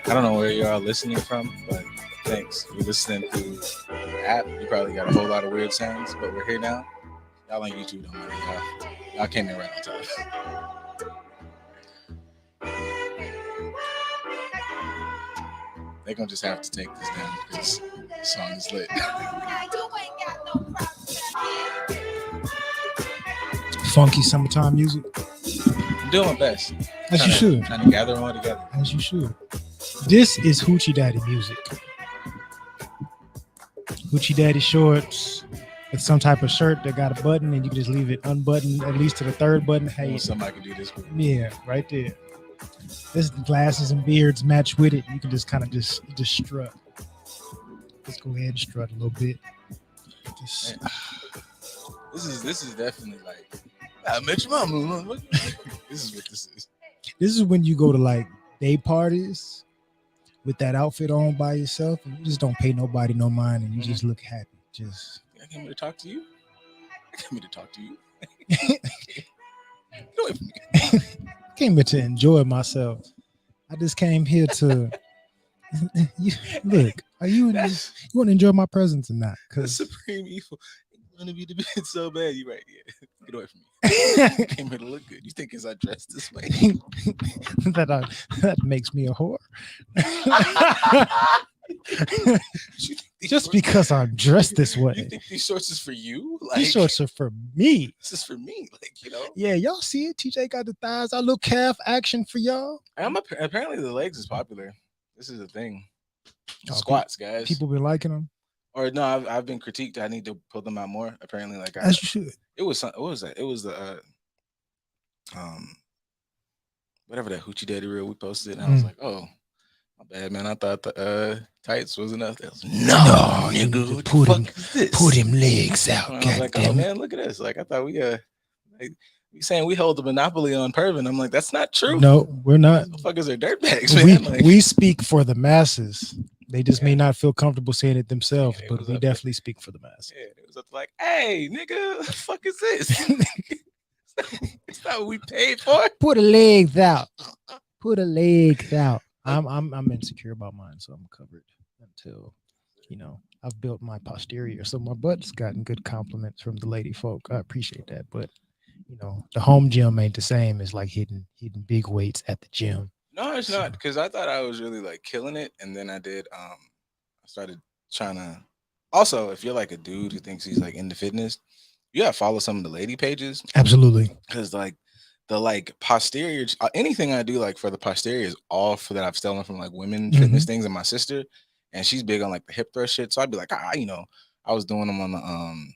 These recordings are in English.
I don't know where you're all listening from, but thanks. If you're listening through the app, you probably got a whole lot of weird sounds, but we're here now. Y'all on YouTube don't matter. Y'all came in right on time. They're gonna just have to take this down because the song is lit. Funky summertime music. I'm doing my best. As you should. Trying to gather them all together. As you should. This is Hoochie Daddy music. Hoochie Daddy shorts with some type of shirt that got a button and you can just leave it unbuttoned at least to the third button. Hey, somebody can do this. Yeah, right there. This glasses and beards match with it. You can just kind of just strut. Let's go ahead and strut a little bit. Just... This is definitely like I met your mama. This is what this is. This is when you go to like day parties with that outfit on by yourself and you just don't pay nobody no mind and you just look happy. Just I came here to talk to you. I came here to talk to you. Came here to enjoy myself. I just came here to look. Are you want to enjoy my presence or not? Because supreme evil. You want to be the bitch so bad. You right? Yeah. Get away from me. I came here to look good. You think because I dressed this way that makes me a whore? Just because I'm dressed this way. You think these shorts is for you? Like, these shorts are for me. This is for me. Like, you know. Yeah, y'all see it? TJ got the thighs. Our little calf action for y'all. Apparently the legs is popular. This is the thing. Squats, guys. People been liking them. Or no, I've been critiqued. I need to pull them out more. Apparently, like as you should. It was what was that? It was the whatever that Hoochie Daddy reel we posted. And I was like, oh, my bad, man. I thought the tights was enough. No, nigga, put him legs out. I was like, oh man, look at this. Like I thought we we saying we hold the monopoly on pervin. I'm like, that's not true. No, we're not. Motherfuckers are dirtbags, man. We speak for the masses. They just may not feel comfortable saying it themselves, but we definitely speak for the masses. Yeah, it was up to like, hey, nigga, what the fuck is this? It's not what we paid for. Put the legs out. Put the legs out. I'm insecure about mine, so I'm covered until, I've built my posterior. So my butt's gotten good compliments from the lady folk. I appreciate that. But, the home gym ain't the same as like hitting big weights at the gym. No, it's not, because I thought I was really like killing it, and then I did. I started trying to. Also, if you're like a dude who thinks he's like into fitness, you gotta follow some of the lady pages. Absolutely, because like the like posterior, anything I do like for the posterior is all for that I've stolen from like women fitness things, and my sister, and she's big on like the hip thrust shit. So I'd be like, I was doing them on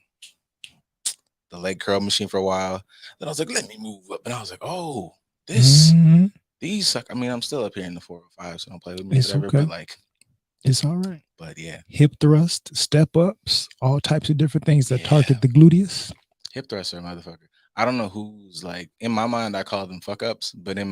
the leg curl machine for a while. Then I was like, let me move up, and I was like, oh, this. These suck. I mean, I'm still up here in the 405, so don't play with me. It's whatever, okay. But like, it's all right. But yeah, hip thrust, step ups, all types of different things that target the gluteus. Hip thruster, motherfucker. I don't know who's like in my mind. I call them fuck ups, but I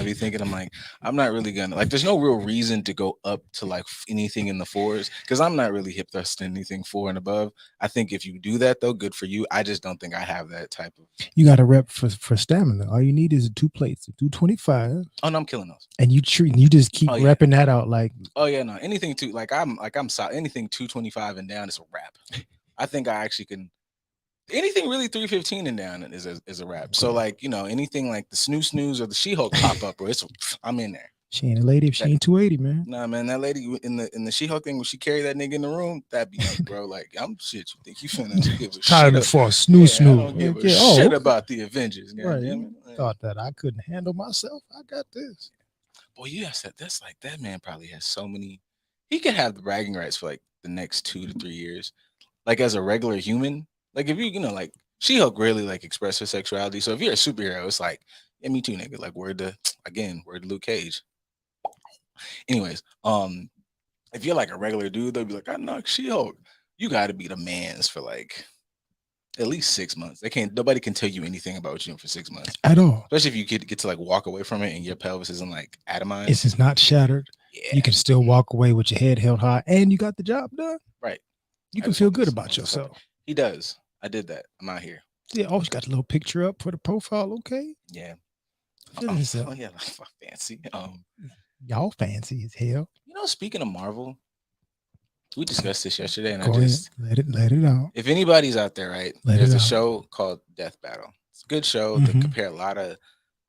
be thinking I'm like I'm not really gonna like. There's no real reason to go up to like anything in the fours because I'm not really hip thrusting anything 4 and above. I think if you do that though, good for you. I just don't think I have that type of. You got to rep for stamina. All you need is 2 plates, 225. Oh no, I'm killing those. And you just keep repping that out like. Oh yeah, no, anything I'm solid. Anything 225 and down is a wrap. I think I actually can. Anything really 315 and down is a wrap. Okay. So like anything like the snooze or the She-Hulk pop up, bro. I'm in there. She ain't a lady if she ain't 280, man. Nah, man, that lady in the She-Hulk thing when she carried that nigga in the room, that be like, bro. Like I'm shit. You think you finna give a time shit for a snooze? I don't give a shit about the Avengers. Right. Thought that I couldn't handle myself. I got this. Boy, yes, that's like that man probably has so many. He could have the bragging rights for like the next 2 to 3 years, like as a regular human. Like if you like She-Hulk really like express her sexuality. So if you're a superhero, it's like, yeah, me too, nigga. Like word to Luke Cage. Anyways, if you're like a regular dude, they'll be like, I knocked She-Hulk. You gotta be the man's for like at least 6 months. Nobody can tell you anything about you for 6 months. At all. Especially if you get to like walk away from it and your pelvis isn't like atomized. This is not shattered. Yeah. You can still walk away with your head held high and you got the job done. Right. You can feel good about yourself. He does. I did that. I'm out here. Yeah, always got a little picture up for the profile. Okay. Yeah. Oh yeah, fancy. Y'all fancy as hell. Speaking of Marvel, we discussed this yesterday, and I Go ahead. just, Let it out. if anybody's out there, right, Let it there's a out. show called Death Battle. It's a good show. They Mm-hmm. compare a lot of,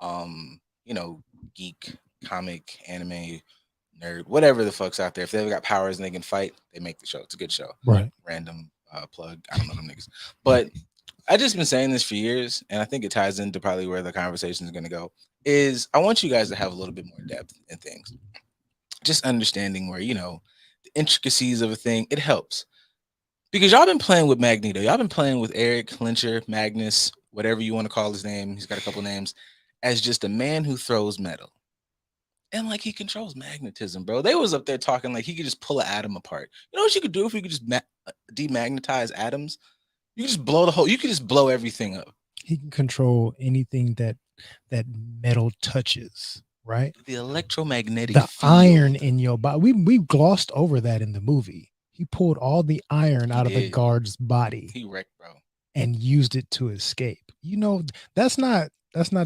um, you know, geek, comic, anime, nerd, whatever the fuck's out there. If they've got powers and they can fight, they make the show. It's a good show. Right. Random plug. I don't know them niggas, but I just been saying this for years, and I think it ties into probably where the conversation is going to go. Is I want you guys to have a little bit more depth in things, just understanding where the intricacies of a thing. It helps because y'all been playing with Magneto. Y'all been playing with Eric Clincher, Magnus, whatever you want to call his name. He's got a couple names, as just a man who throws metal. And like he controls magnetism, bro. They was up there talking like he could just pull an atom apart. You know what you could do if you could just demagnetize atoms? You could just blow the whole. You could just blow everything up. He can control anything that metal touches, right? The electromagnetic The iron field. in your body. We glossed over that in the movie. He pulled all the iron He out of the did. guard's body He wrecked, bro. and used it to escape. That's not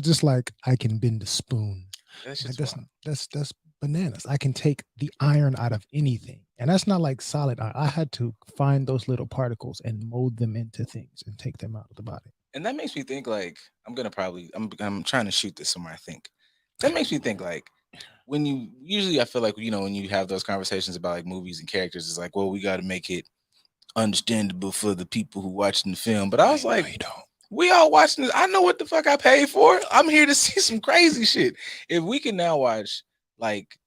just like I can bend a spoon. That's Like just that's wild. that's bananas. I can take the iron out of anything. And that's not like solid iron. I had to find those little particles and mold them into things and take them out of the body. And that makes me think like I'm trying to shoot this somewhere. I think that makes me think like when you usually I feel like when you have those conversations about like movies and characters, it's like, well, we got to make it understandable for the people who watching the film. But I was Right? No, like, you don't. we all watching this. I know what the fuck I paid for. I'm here to see some crazy shit. If we can now watch like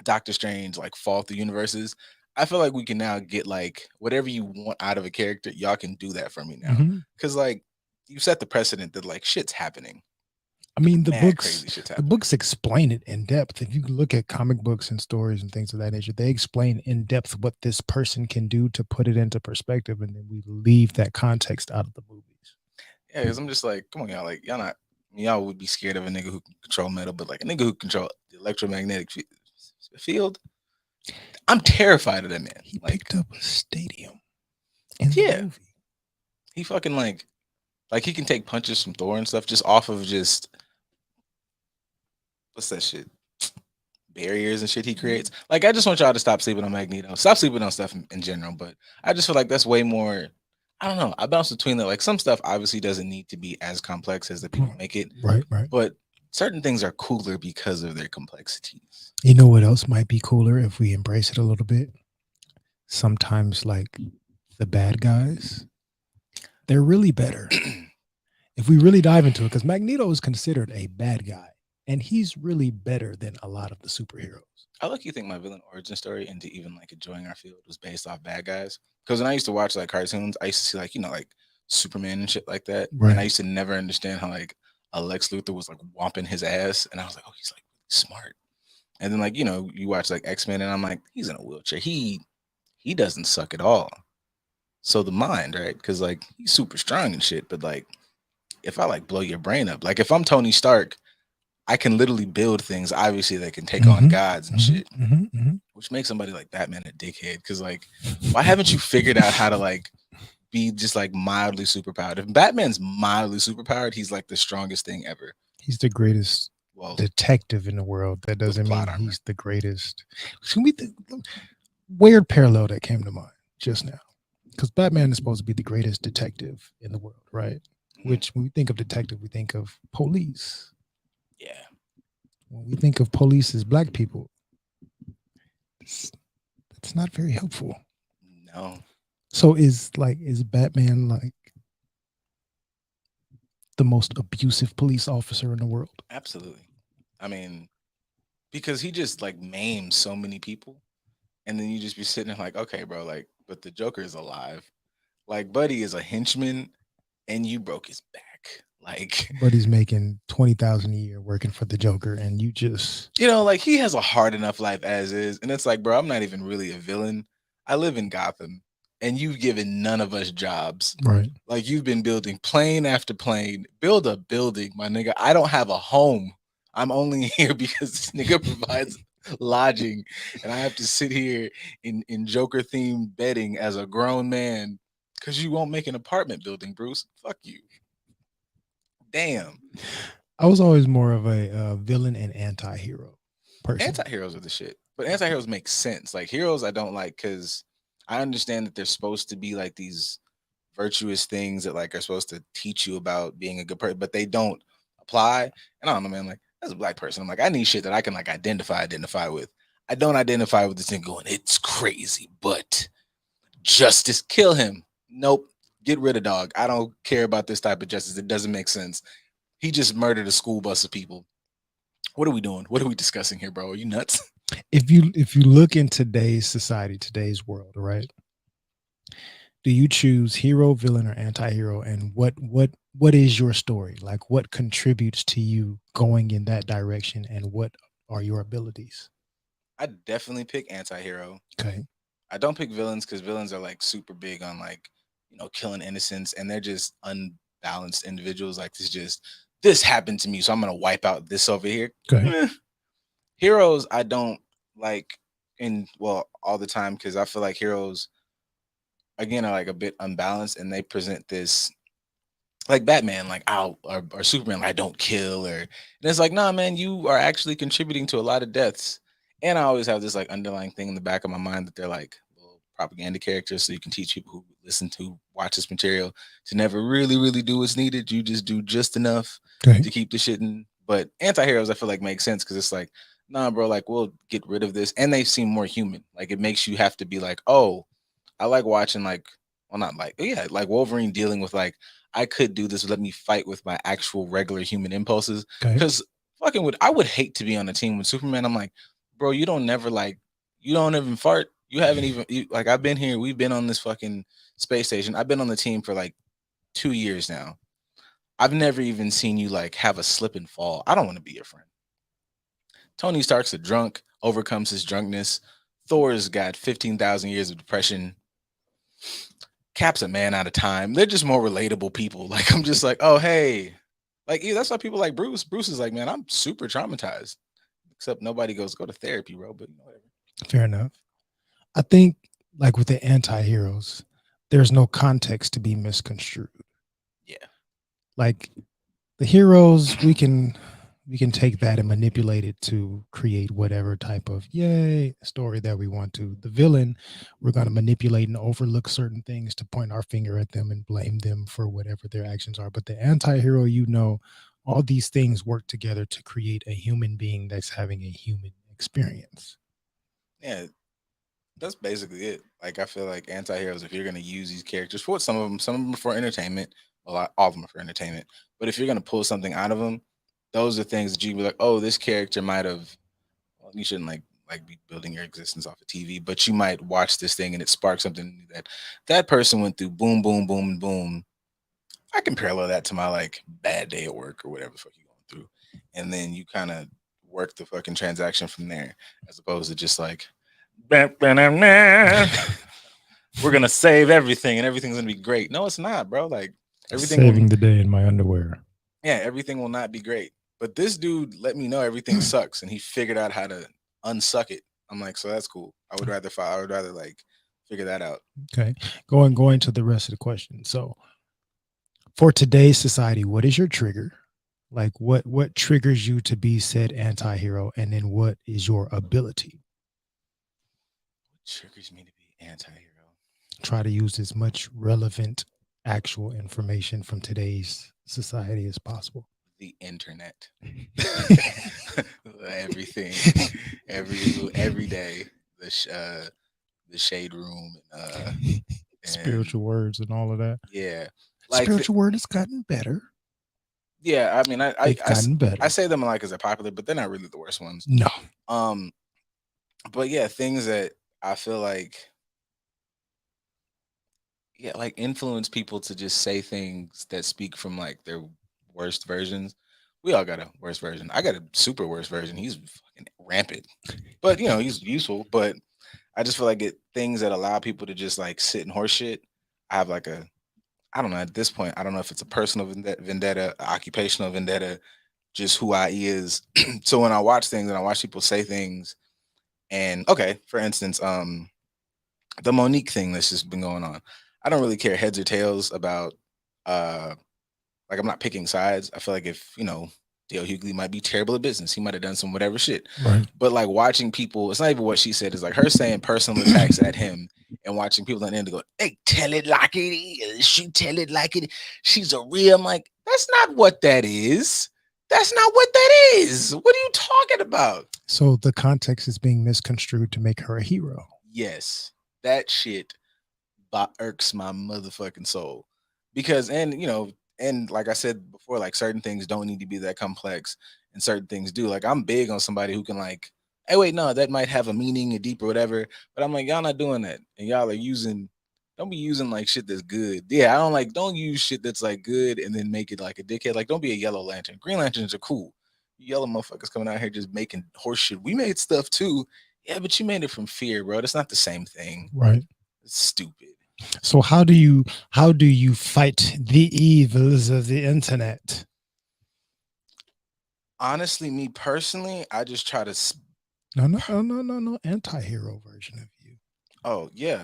Doctor Strange like fall through universes, I feel like we can now get like whatever you want out of a character. Y'all can do that for me now, Mhm. because like you set the precedent that like shit's happening, I mean, mad crazy shit's the happening. books explain it in depth. If you look at comic books and stories and things of that nature, they explain in depth what this person can do to put it into perspective, and then we leave that context out of the movies. Yeah, because I'm just like, come on, y'all, like y'all not. Y'all would be scared of a nigga who can control metal, but like a nigga who control the electromagnetic field, I'm terrified of that man. He Like, picked up a stadium in the yeah, movie. he fucking like he can take punches from Thor and stuff just off of just what's that shit? Barriers and shit he creates. Like I just want y'all to stop sleeping on Magneto. Stop sleeping on stuff in general. But I just feel like that's way more. I don't know. I bounce between that. Like some stuff obviously doesn't need to be as complex as the people make it, Right, right. but certain things are cooler because of their complexities. You know what else might be cooler if we embrace it a little bit? Sometimes, like the bad guys, they're really better. If we really dive into it, because Magneto is considered a bad guy, and he's really better than a lot of the superheroes. I like you think my villain origin story into even like enjoying our field was based off bad guys. Because when I used to watch like cartoons, I used to see like like Superman and shit like that, and I Right. used to never understand how like a Lex Luthor was like whomping his ass, and I was like, oh, he's like really smart. And then like you watch like X-Men, and I'm like, he's in a wheelchair. He doesn't suck at all. So the mind, right? Because like he's super strong and shit, but like if I like blow your brain up, like if I'm Tony Stark, I can literally build things obviously that can take on Mm-hmm. gods and Mm-hmm. shit, Mm-hmm. Mm-hmm. which makes somebody like Batman a dickhead. Because like, why haven't you figured out how to like be just like mildly superpowered? If Batman's mildly superpowered, he's like the strongest thing ever. He's the greatest Well, detective in the world. That with doesn't mean plot armor. he's the greatest. Can we weird parallel that came to mind just now? Because Batman is supposed to be the greatest detective in the world, right? Mhm. Which, when we think of detective, we think of police. Yeah. When we think of police as black people, it's, that's not very helpful. No. So is Batman like the most abusive police officer in the world? Absolutely. I mean, because he just like maims so many people, and then you just be sitting there like, okay, bro, like, but the Joker is alive. Like, Buddy is a henchman, and you broke his back. Like, But he's making 20,000 a year working for the Joker, and you just like he has a hard enough life as is. And it's like, bro, I'm not even really a villain. I live in Gotham and you've given none of us jobs. right. Like you've been building plane after plane. Build a building, my nigga. I don't have a home. I'm only here because this nigga provides lodging. And I have to sit here in Joker themed bedding as a grown man because you won't make an apartment building, Bruce. Fuck you. Damn. I was always more of a villain and anti-hero. personally. Anti-heroes are the shit. But anti-heroes make sense. Like heroes I don't like cuz I understand that they're supposed to be like these virtuous things that like are supposed to teach you about being a good person, but they don't apply. And I don't know, man. Like as a black person, I'm like, I need shit that I can like identify with. I don't identify with this thing going, it's crazy, but justice, kill him. Nope. Get rid of dog. I don't care about this type of justice. It doesn't make sense. He just murdered a school bus of people. What are we doing? What are we discussing here, bro? Are you nuts? If you look in today's society, today's world, right? Do you choose hero, villain, or anti-hero? And what is your story? Like what contributes to you going in that direction and what are your abilities? I definitely pick anti-hero. Okay. I don't pick villains because villains are like super big on like, killing innocents and they're just unbalanced individuals. Like this happened to me, so I'm gonna wipe out this over here. Okay. Eh. Heroes, I don't like in well all the time because I feel like heroes again are like a bit unbalanced and they present this like Batman, like or Superman, like I don't kill, and it's like, nah, man, you are actually contributing to a lot of deaths. And I always have this like underlying thing in the back of my mind that they're like little propaganda characters, so you can teach people who listen to watch this material to never really, really do what's needed. You just do just enough Okay. to keep the shit in. But anti-heroes, I feel like make sense because it's like, nah, bro, like we'll get rid of this, and they seem more human. Like it makes you have to be like, oh, I like watching like, well, not like, yeah, like Wolverine dealing with like, I could do this. Let me fight with my actual regular human impulses. Okay. Because I would hate to be on a team with Superman. I'm like, bro, you don't never like, you don't even fart. You haven't even like I've been here. We've been on this fucking space station. I've been on the team for like 2 years now. I've never even seen you like have a slip and fall. I don't want to be your friend. Tony Stark's a drunk, overcomes his drunkenness. Thor's got 15,000 years of depression. Cap's a man out of time. They're just more relatable people. Like I'm just like, oh hey, like yeah, that's why people like Bruce. Bruce is like, man, I'm super traumatized. Except nobody goes go to therapy, bro. But whatever. Fair enough. I think like with the anti-heroes, there's no context to be misconstrued. Yeah, Like the heroes, we can take that and manipulate it to create whatever type of yay story that we want to. The villain, we're going to manipulate and overlook certain things to point our finger at them and blame them for whatever their actions are. But the anti-hero, all these things work together to create a human being that's having a human experience. yeah, that's basically it. Like I feel like anti-heroes, if you're gonna use these characters for some of them are for entertainment. A lot, all of them are for entertainment. But if you're gonna pull something out of them, those are things that you can be like, oh, this character might have. Well, you shouldn't like be building your existence off of TV, but you might watch this thing and it sparks something that person went through. Boom, boom, boom, boom. I can parallel that to my like bad day at work or whatever the fuck you going through, and then you kind of work the fucking transaction from there, as opposed to just like we're gonna save everything and everything's gonna be great. No, it's not, bro. Like everything will, Saving the day in my underwear. yeah, everything will not be great. But this dude let me know everything sucks, and he figured out how to unsuck it. I'm like, so that's cool. I would rather like figure that out. Okay. Going to the rest of the question. So for today's society, what is your trigger? Like what triggers you to be said anti-hero, and then what is your ability? What triggers me to be anti-hero? Try to use as much relevant actual information from today's society as possible. The internet. Everything, every day. The shade room, and Spiritual words and all of that. yeah, like Spiritual word has gotten better. yeah. I mean, They've gotten I better. say them like because they're popular, but they're not really the worst ones. No. Um, but yeah, things that I feel like yeah, like influence people to just say things that speak from like their worst versions. We all got a worst version. I got a super worst version. He's fucking rampant, but he's useful. But I just feel like things that allow people to just like sit in horse shit. I have like I don't know at this point. I don't know if it's a personal vendetta, occupational vendetta, just who I is. So when I watch things and I watch people say things, and okay, for instance, the Monique thing that's just been going on. I don't really care heads or tails about uh like I'm not picking sides. I feel like if Dale Hughley might be terrible at business. He might have done some whatever shit. Right. But like watching people, it's not even what she said. It's like her saying personal attacks at him and watching people on the end go, they tell it like it is. She tell it like it. She's a real. I'm like, that's not what that is. That's not what that is. What are you talking about? So the context is being misconstrued to make her a hero. Yes, that shit irks my motherfucking soul. Because, and like I said before, like certain things don't need to be that complex and certain things do. Like I'm big on somebody who can like, hey, wait, no, that might have a meaning, a deep or whatever. But I'm like, y'all not doing that. And y'all are using, don't be using like shit that's good. Yeah, I don't like, don't use shit that's like good and then make it like a dickhead. Like, don't be a yellow lantern. Green lanterns are cool. You yellow motherfuckers coming out here just making horse shit. We made stuff too. Yeah, but you made it from fear, bro. That's not the same thing. Right. It's stupid. So how do you fight the evils of the internet? Honestly, me personally, I just try to. No. Anti-hero version of you. Oh yeah,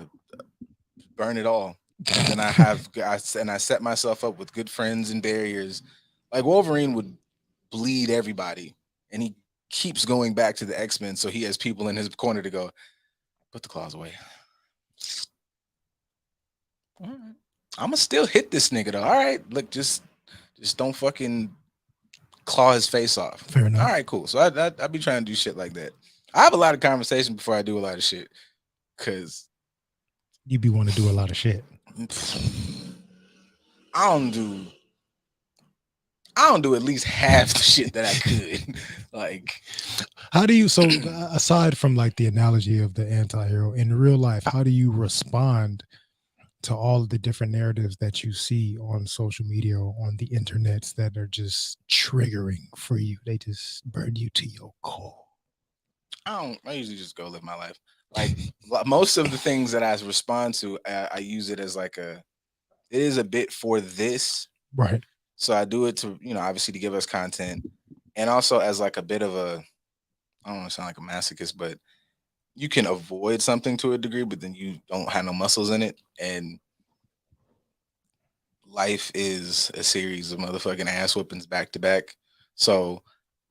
burn it all, and then I set myself up with good friends and barriers. Like Wolverine would bleed everybody, and he keeps going back to the X-Men, so he has people in his corner to go, put the claws away. All right. I'm gonna still hit this nigga though. All right, look, just don't fucking claw his face off. Fair enough. All right, cool. So I be trying to do shit like that. I have a lot of conversation before I do a lot of shit, cause You be want to do a lot of shit. I don't do at least half the shit that I could. Like, How do you so aside from like the analogy of the anti-hero in real life, how do you respond to all of the different narratives that you see on social media or on the internets that are just triggering for you? They just burn you to your core. I usually just go live my life. Like most of the things that I respond to, I use it as like it is a bit for this. Right. So I do it to, obviously to give us content and also as like a bit of I don't want to sound like a masochist, but you can avoid something to a degree, but then you don't have no muscles in it. And life is a series of motherfucking ass whoopings back to back. So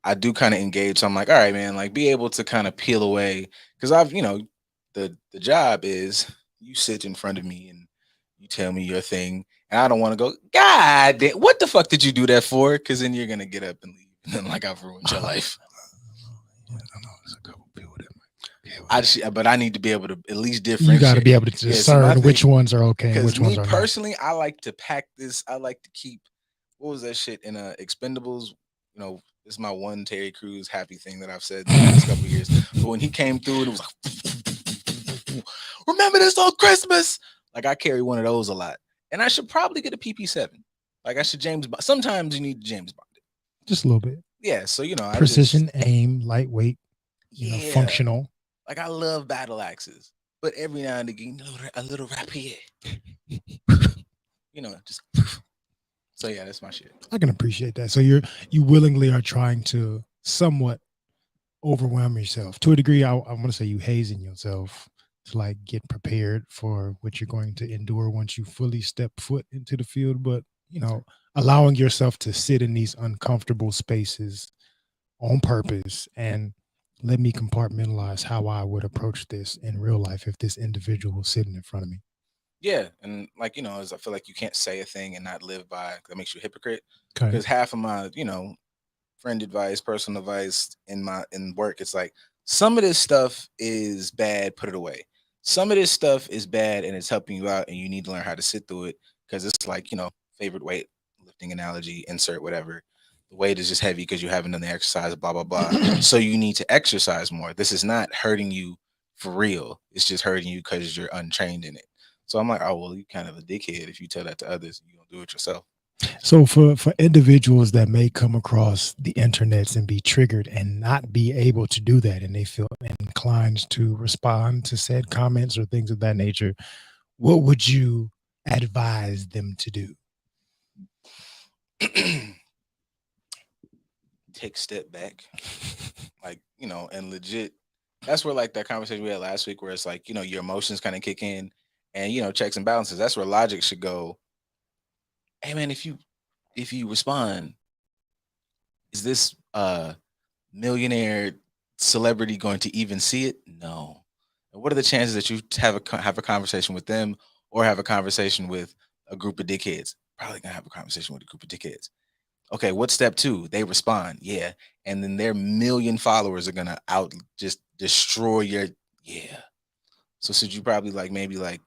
I do kind of engage. So I'm like, all right, man, like be able to kind of peel away because the job is you sit in front of me and you tell me your thing, and I don't want to go, God, what the fuck did you do that for? Because then you're gonna get up and leave, and then like I've ruined your life. Yeah, I know there's a couple people that But I need to be able to at least you differentiate. got to be able to discern which ones are okay and Because which ones me are not. personally, I like to pack this. I like to keep what was that shit in Expendables? This is my one Terry Crews happy thing that I've said in the last couple of years. But when he came through, it was like, remember this on Christmas? Like I carry one of those a lot, and I should probably get a PP7. Like I should James Bond. Sometimes you need James Bond. Just a little bit. Yeah, so Precision, aim, lightweight, yeah, functional. Like I love battle axes, but every now and again, a little rapier. Just so yeah, that's my shit. I can appreciate that. So you willingly are trying to somewhat overwhelm yourself to a degree. I want to say you hazing yourself to like get prepared for what you're going to endure once you fully step foot into the field. But allowing yourself to sit in these uncomfortable spaces on purpose and let me compartmentalize how I would approach this in real life if this individual was sitting in front of me. Yeah, and like as I feel like you can't say a thing and not live by that makes you a hypocrite. Okay. Because half of my friend advice, personal advice in work, it's like some of this stuff is bad, put it away. Some of this stuff is bad and it's helping you out, and you need to learn how to sit through it because it's like favorite weight lifting analogy, insert whatever. The weight is just heavy because you haven't done the exercise, blah blah blah. So you need to exercise more. This is not hurting you for real. It's just hurting you because you're untrained in it. So I'm like, oh well, you kind of a dickhead if you tell that to others. You don't do it yourself. So for individuals that may come across the internets and be triggered and not be able to do that, and they feel inclined to respond to said comments or things of that nature, what would you advise them to do? Take a step back, like and legit. That's where like that conversation we had last week, where it's like your emotions kind of kick in, and checks and balances. That's where logic should go. Hey man, if you respond, Is this millionaire celebrity going to even see it? No. And what are the chances that you have a conversation with them or have a conversation with a group of dickheads? Probably gonna have a conversation with a group of dickheads. Okay, what's step two? They respond, yeah, and then their million followers are gonna out just destroy your yeah. So should you probably like maybe like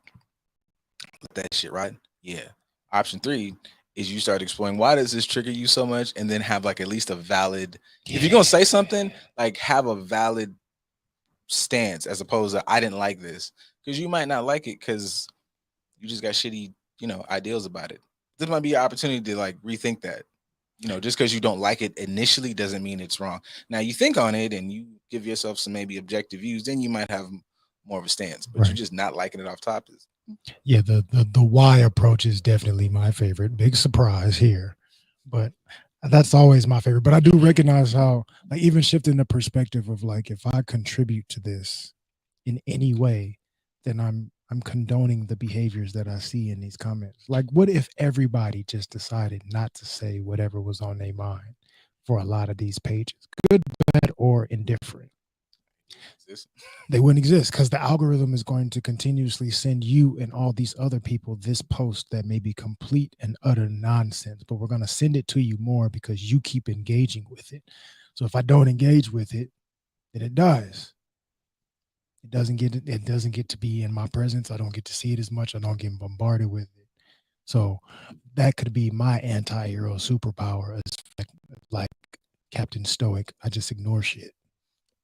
let that shit ride? Yeah. Option three is you start exploring why does this trigger you so much, and then have like at least a valid. If you're gonna Yeah. say something, like have a valid stance as opposed to I didn't like this, because you might not like it because you just got shitty, ideals about it. This might be an opportunity to like rethink that. Just because you don't like it initially doesn't mean it's wrong. Now you think on it and you give yourself some maybe objective views, then you might have more of a stance. But you Right. just not liking it off top is Yeah, the why approach is definitely my favorite. Big surprise here, but that's always my favorite. But I do recognize how, like, even shifting the perspective of like, if I contribute to this in any way, then I'm condoning the behaviors that I see in these comments. Like, what if everybody just decided not to say whatever was on their mind for a lot of these pages, good, bad, or indifferent? this. They wouldn't exist because the algorithm is going to continuously send you and all these other people this post that may be complete and utter nonsense, but we're going to send it to you more because you keep engaging with it. So if I don't engage with it, then it dies. It doesn't get to be in my presence. I don't get to see it as much. I don't get bombarded with it. So that could be my anti-hero superpower, as like Captain Stoic. I just ignore shit.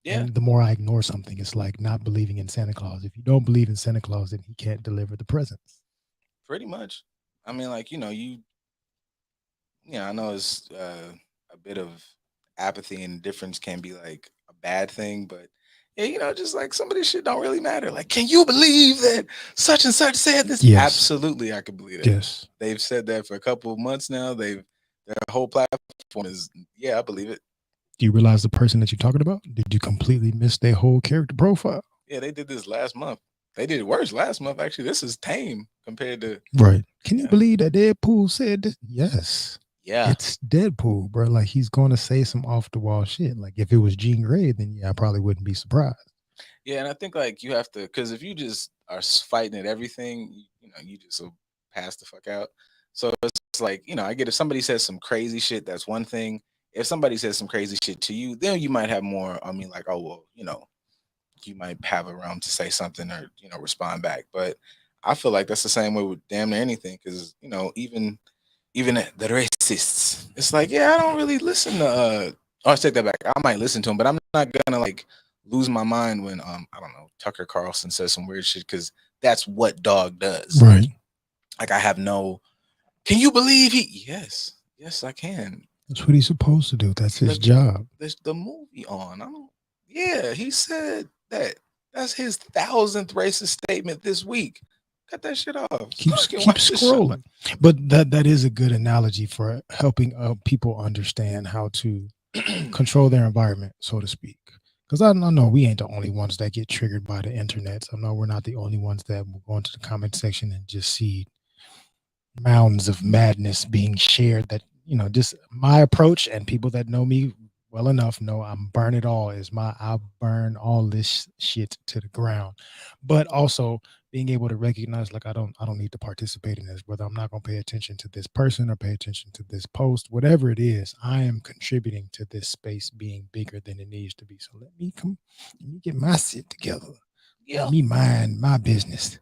Yeah, And the more I ignore something, it's like not believing in Santa Claus. If you don't believe in Santa Claus, then he can't deliver the presents. pretty much. I mean, like, I know it's a bit of apathy and indifference can be like a bad thing, but yeah, just like some of this shit don't really matter. Like, can you believe that such and such said this? Yes. Absolutely, I can believe that. Yes. They've said that for a couple of months now. Their whole platform is yeah, I believe it. Do you realize the person that you're talking about? Did you completely miss their whole character profile? Yeah, they did this last month. They did it worse last month. Actually, this is tame compared to Right. Can you yeah, believe that Deadpool said this? Yes. yeah. It's Deadpool, bro. Like he's going to say some off the wall shit. Like if it was Jean Grey, then yeah, I probably wouldn't be surprised. Yeah, and I think like you have to, because if you just are fighting at everything, you just will pass the fuck out. So it's like I get if somebody says some crazy shit, that's one thing. If somebody says some crazy shit to you, then you might have more. I mean, like, oh well, you might have a realm to say something or respond back. But I feel like that's the same way with damn near anything, because even the racists, it's like yeah, I don't really listen to. I take that back. I might listen to him, but I'm not gonna like lose my mind when I don't know Tucker Carlson says some weird shit because that's what dog does. Right. Like I have no. Can you believe he? Yes, yes, I can. That's what he's supposed to do. That's his The job. there's the movie on. I don't. Yeah, he said that. That's his thousandth racist statement this week. Cut that shit off. Fucking Keep watch the show. scrolling. But that is a good analogy for helping people understand how to control their environment, so to speak. Because I know we ain't the only ones that get triggered by the internet. So I know we're not the only ones that will go into the comment section and just see mounds of madness being shared. That just my approach, and people that know me well enough know I'm burn it all is my I burn all this shit to the ground. But also being able to recognize, like, I don't need to participate in this, whether I'm not going to pay attention to this person or pay attention to this post, whatever it is. I am contributing to this space being bigger than it needs to be. So let me get my shit together, let Yeah. me mind my business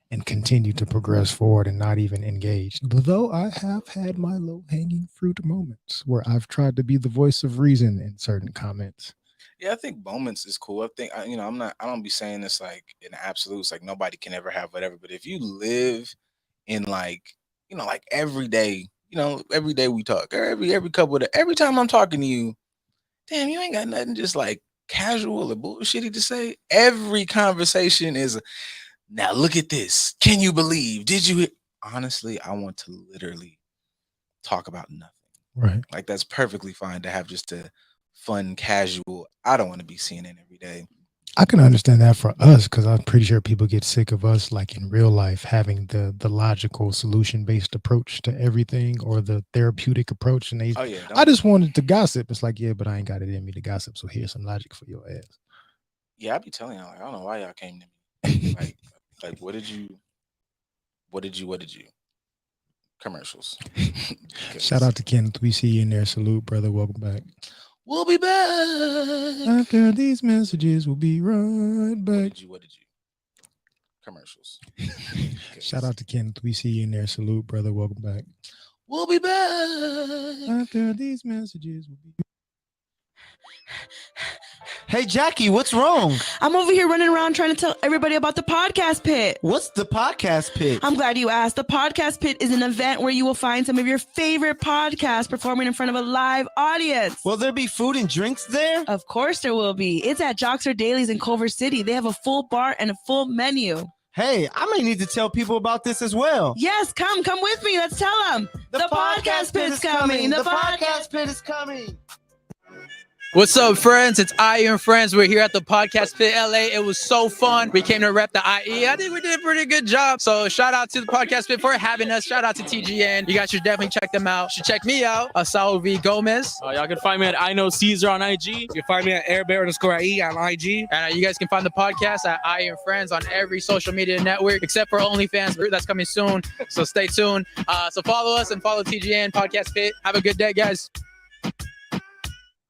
and continue to progress forward and not even engage. Though I have had my low hanging fruit moments where I've tried to be the voice of reason in certain comments. Yeah, I think moments is cool. I think I don't be saying this like in absolutes, like nobody can ever have whatever. But if you live in like, like every day, every day we talk, or every couple of every time I'm talking to you, damn, you ain't got nothing just like casual or bullshitty to say. Every conversation is now look at this. Can you believe? Did you honestly, I want to literally talk about nothing. Right. Like that's perfectly fine to have just a fun, casual. I don't want to be seeing it every day. I can understand that for us because I'm pretty sure people get sick of us, like in real life, having the logical solution based approach to everything or the therapeutic approach. And Oh yeah, I don't. just wanted to gossip. It's like, yeah, but I ain't got it in me to gossip. So here's some logic for your ass. Yeah, I be telling y'all like I don't know why y'all came to me. Like what did you commercials? Shout out to Kenneth. We see you in there. Salute, brother. Welcome back. We'll be back. After these messages, we'll be right back. What did you commercials? Shout out to Kenneth. We see you in there. Salute, brother. Welcome back. We'll be back. After these messages, we'll be. Hey, Jackie, what's wrong? I'm over here running around trying to tell everybody about the podcast pit. What's the podcast pit? I'm glad you asked. The podcast pit is an event where you will find some of your favorite podcasts performing in front of a live audience. Will there be food and drinks there? Of course there will be. It's at Joxer Dailies in Culver City. They have a full bar and a full menu. Hey, I may need to tell people about this as well. Yes, come with me. Let's tell them. The podcast pit is coming. The podcast pit is coming. What's up, friends? It's IE and Friends. We're here at the Podcast Pit LA. It was so fun. We came to rep the IE. I think we did a pretty good job. So shout out to the Podcast Pit for having us. Shout out to TGN. You guys should definitely check them out. You should check me out, Saul V. Gomez. Y'all can find me at I Know Caesar on IG. You can find me at airbear_IE on IG. And you guys can find the podcast at IE and Friends on every social media network except for OnlyFans. That's coming soon. So stay tuned. So follow us and follow TGN Podcast Pit. Have a good day, guys.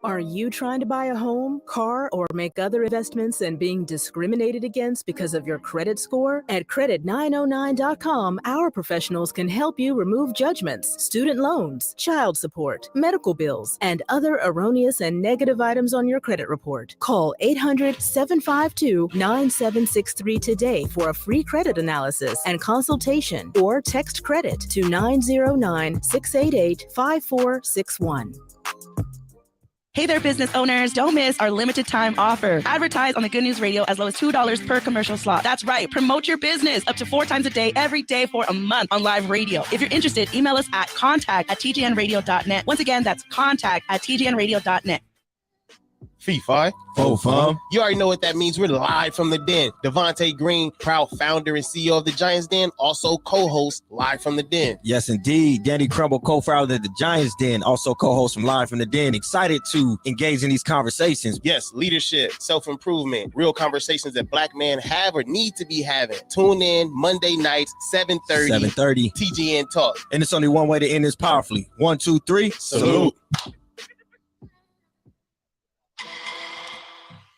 Are you trying to buy a home, car, or make other investments and being discriminated against because of your credit score? At credit909.com, our professionals can help you remove judgments, student loans, child support, medical bills, and other erroneous and negative items on your credit report. Call 800-752-9763 today for a free credit analysis and consultation, or text credit to 909-688-5461. Hey there, business owners. Don't miss our limited time offer. Advertise on the Good News Radio as low as $2 per commercial slot. That's right. Promote your business up to 4 times a day, every day for a month on live radio. If you're interested, email us at contact@tgnradio.net. Once again, that's contact@tgnradio.net. Fee Fi. Fo fum. You already know what that means. We're live from the den. Devontae Green, proud founder and CEO of the Giants Den, also co-host Live from the Den. Yes, indeed. Danny Crumble, co-founder of the Giants Den, also co-host from Live from the Den. Excited to engage in these conversations. Yes, leadership, self-improvement, real conversations that Black men have or need to be having. Tune in Monday nights, 7:30. TGN Talk. And it's only one way to end this powerfully. 1, 2, 3. Salute.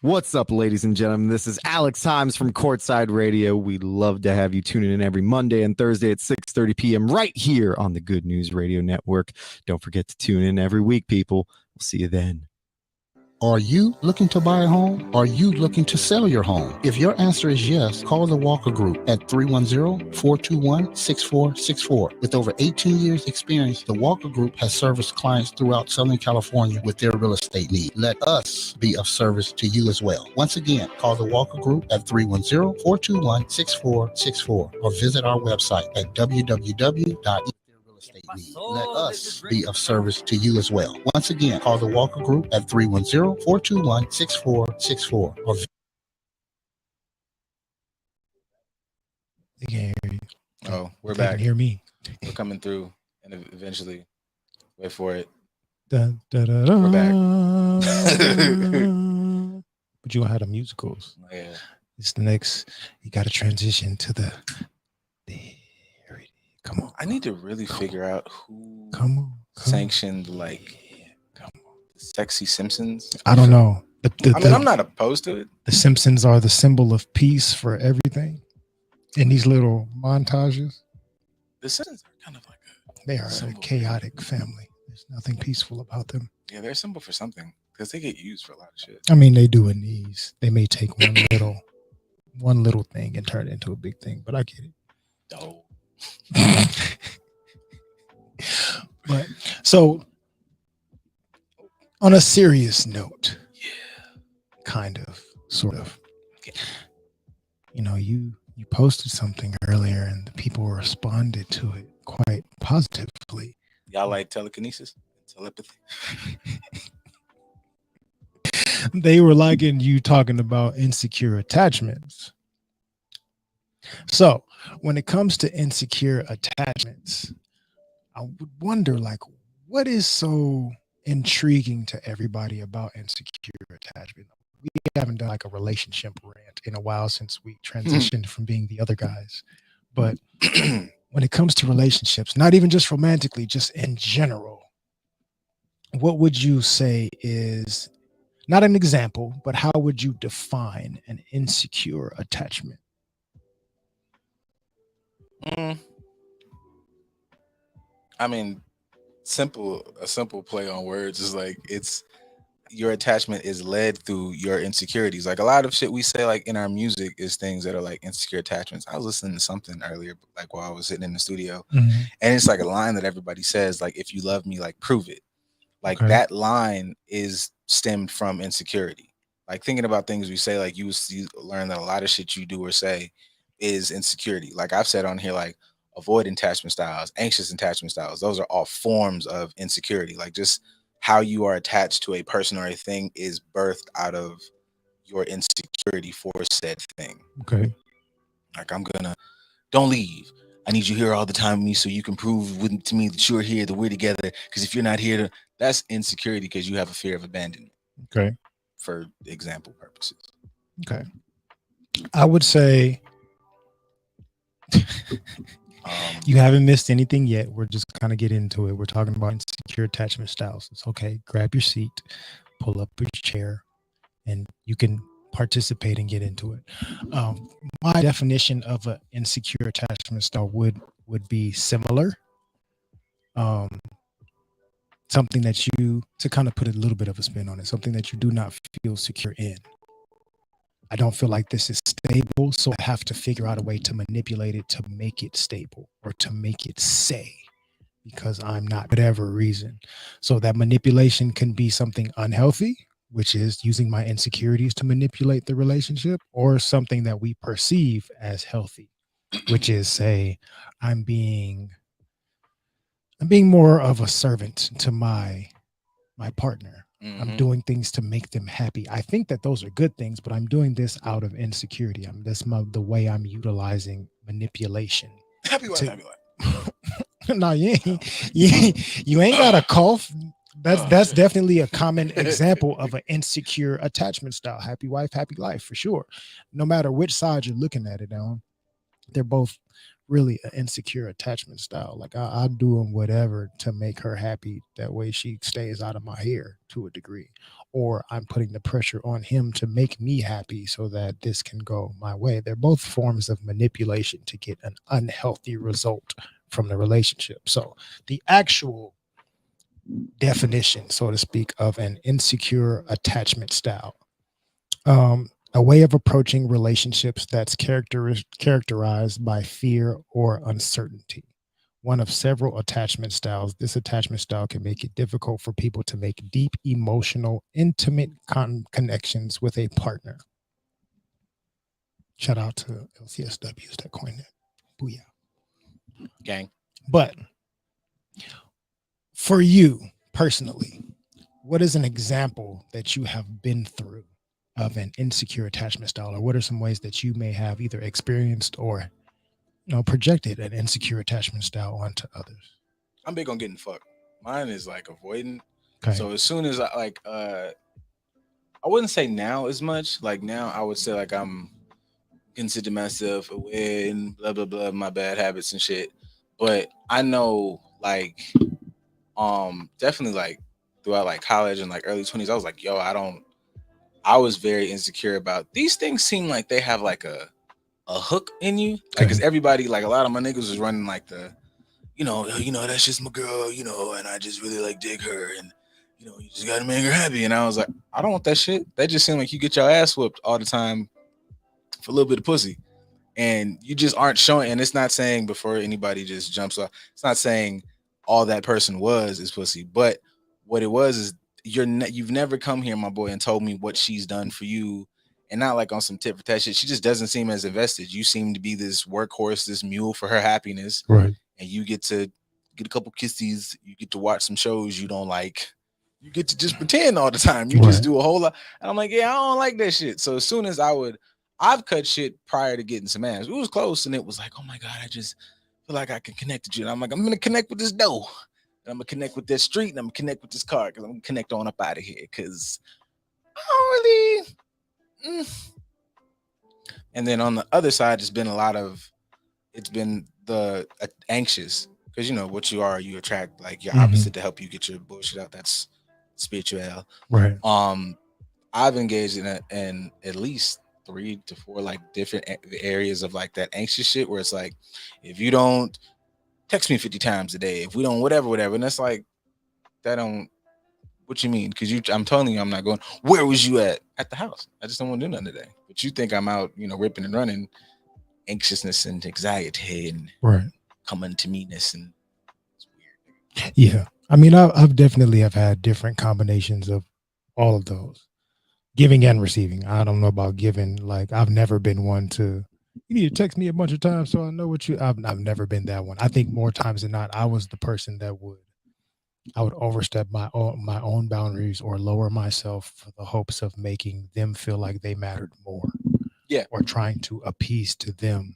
What's up, ladies and gentlemen? This is Alex Himes from Courtside Radio. We'd love to have you tuning in every Monday and Thursday at 6:30 p.m. right here on the Good News Radio Network. Don't forget to tune in every week, people. We'll see you then. Are you looking to buy a home? Are you looking to sell your home? If your answer is yes, call the Walker Group at 310-421-6464. With over 18 years experience, the Walker Group has serviced clients throughout Southern California with their real estate needs. Let us be of service to you as well. Once again, call the Walker Group at 310-421-6464 or visit our website at www.estate.com. Let us be of service to you as well. Once again, call the Walker Group at 310-421-6464. Or They can't hear you. Oh, we're They back. can hear me. We're coming through, and eventually, wait for it. Dun, da, da, da. We're back. But you gonna have the musicals. Yeah. It's the next. You got to transition to the. Come on. I need to really figure out who Come on. sanctioned like Sexy Simpsons. I don't know. I'm not opposed to it. The Simpsons are the symbol of peace for everything. In these little montages, The Simpsons are kind of like they are a symbol. chaotic family. There's nothing peaceful about them. Yeah, they're a symbol for something because they get used for a lot of shit. I mean, they do in these. They may take one little thing and turn it into a big thing, but I get it. No. But so on a serious note, kind of, sort of, you know, you posted something earlier and the people responded to it quite positively. Y'all like telekinesis, telepathy. They were liking you talking about insecure attachments. So when it comes to insecure attachments, I would wonder, like, what is so intriguing to everybody about insecure attachment? We haven't done like a relationship rant in a while since we transitioned from being the other guys. But when it comes to relationships, not even just romantically, just in general, what would you say is not an example, but how would you define an insecure attachment? I mean, a simple play on words is like it's your attachment is led through your insecurities. Like a lot of shit we say like in our music is things that are like insecure attachments. I was listening to something earlier, like while I was sitting in the studio, Mhm. and it's like a line that everybody says, like, if you love me, like prove it. Like Okay. that line is stemmed from insecurity. Like thinking about things we say, like you learn that a lot of shit you do or say is insecurity. Like I've said on here, like avoid attachment styles, anxious attachment styles. Those are all forms of insecurity. Like just how you are attached to a person or a thing is birthed out of your insecurity for said thing. Okay. Like don't leave. I need you here all the time with me so you can prove to me that you're here, that we're together. Because if you're not here, that's insecurity because you have a fear of abandonment. Okay. For example purposes. Okay. I would say you haven't missed anything yet. We're just kind of get into it. We're talking about insecure attachment styles. It's okay. Grab your seat, pull up your chair, and you can participate and get into it. My definition of an insecure attachment style would be similar. Something that you, to kind of put a little bit of a spin on it, something that you do not feel secure in. I don't feel like this is stable, so I have to figure out a way to manipulate it to make it stable or to make it stay because I'm not, whatever reason. So that manipulation can be something unhealthy, which is using my insecurities to manipulate the relationship, or something that we perceive as healthy, which is, say, I'm being more of a servant to my partner. I'm doing things to make them happy. I think that those are good things, but I'm doing this out of insecurity. That's the way I'm utilizing manipulation. Happy life. No, you ain't got a cough. That's definitely a common example of an insecure attachment style. Happy wife, happy life, for sure. No matter which side you're looking at it on, they're both really an insecure attachment style. Like I'll do whatever to make her happy. That way she stays out of my hair to a degree. Or I'm putting the pressure on him to make me happy so that this can go my way. They're both forms of manipulation to get an unhealthy result from the relationship. So the actual definition, so to speak, of an insecure attachment style, a way of approaching relationships that's characterized by fear or uncertainty. One of several attachment styles, this attachment style can make it difficult for people to make deep, emotional, intimate connections with a partner. Shout out to LCSWs that coined it. Booyah. Gang. But for you personally, what is an example that you have been through of an insecure attachment style, or what are some ways that you may have either experienced or projected an insecure attachment style onto others? I'm big on getting fucked. Mine is like avoiding. Okay. So as soon as I wouldn't say now as much. Like now I would say like I'm consider myself aware and blah blah blah my bad habits and shit. But I know like definitely like throughout like college and like early 20s, I was like, yo, I was very insecure about these things. Seem like they have like a hook in you, like because everybody, like a lot of my niggas was running like the, you know, that's just my girl, and I just really like dig her, and you just gotta make her happy. And I was like, I don't want that shit. That just seemed like you get your ass whooped all the time for a little bit of pussy, and you just aren't showing. And it's not saying before anybody just jumps off, it's not saying all that person was is pussy, but what it was is you've never come here, my boy, and told me what she's done for you, and not like on some tit for tat shit. She just doesn't seem as invested. You seem to be this workhorse, this mule for her happiness, right? And you get to get a couple kisses, you get to watch some shows you don't like, you get to just pretend all the time. You just do a whole lot. And I'm like, yeah, I don't like that shit. So as soon as I've cut shit prior to getting some ass. It was close, and it was like, oh my God, I just feel like I can connect with you. And I'm like, I'm gonna connect with this dough. And I'm gonna connect with this street, and I'm gonna connect with this car because I'm gonna connect on up out of here. Cause I don't really. And then on the other side, it's been the anxious, because you know what you are, you attract like your opposite to help you get your bullshit out. That's spiritual. Right. I've engaged in at least 3 to 4 like different areas of like that anxious shit where it's like, if you don't text me 50 times a day, if we don't whatever, and that's like, that don't, what you mean? Because I'm telling you, I'm not going. Where was you at the house? I just don't want to do nothing today. But you think I'm out, ripping and running, anxiousness and anxiety and coming to meanness, and it's weird. Yeah, I mean, I've definitely have had different combinations of all of those, giving and receiving. I don't know about giving. Like, I've never been one to, you need to text me a bunch of times so I know what you. I've never been that one. I think more times than not, I was the person that I would overstep my own boundaries or lower myself for the hopes of making them feel like they mattered more. Yeah. Or trying to appease to them.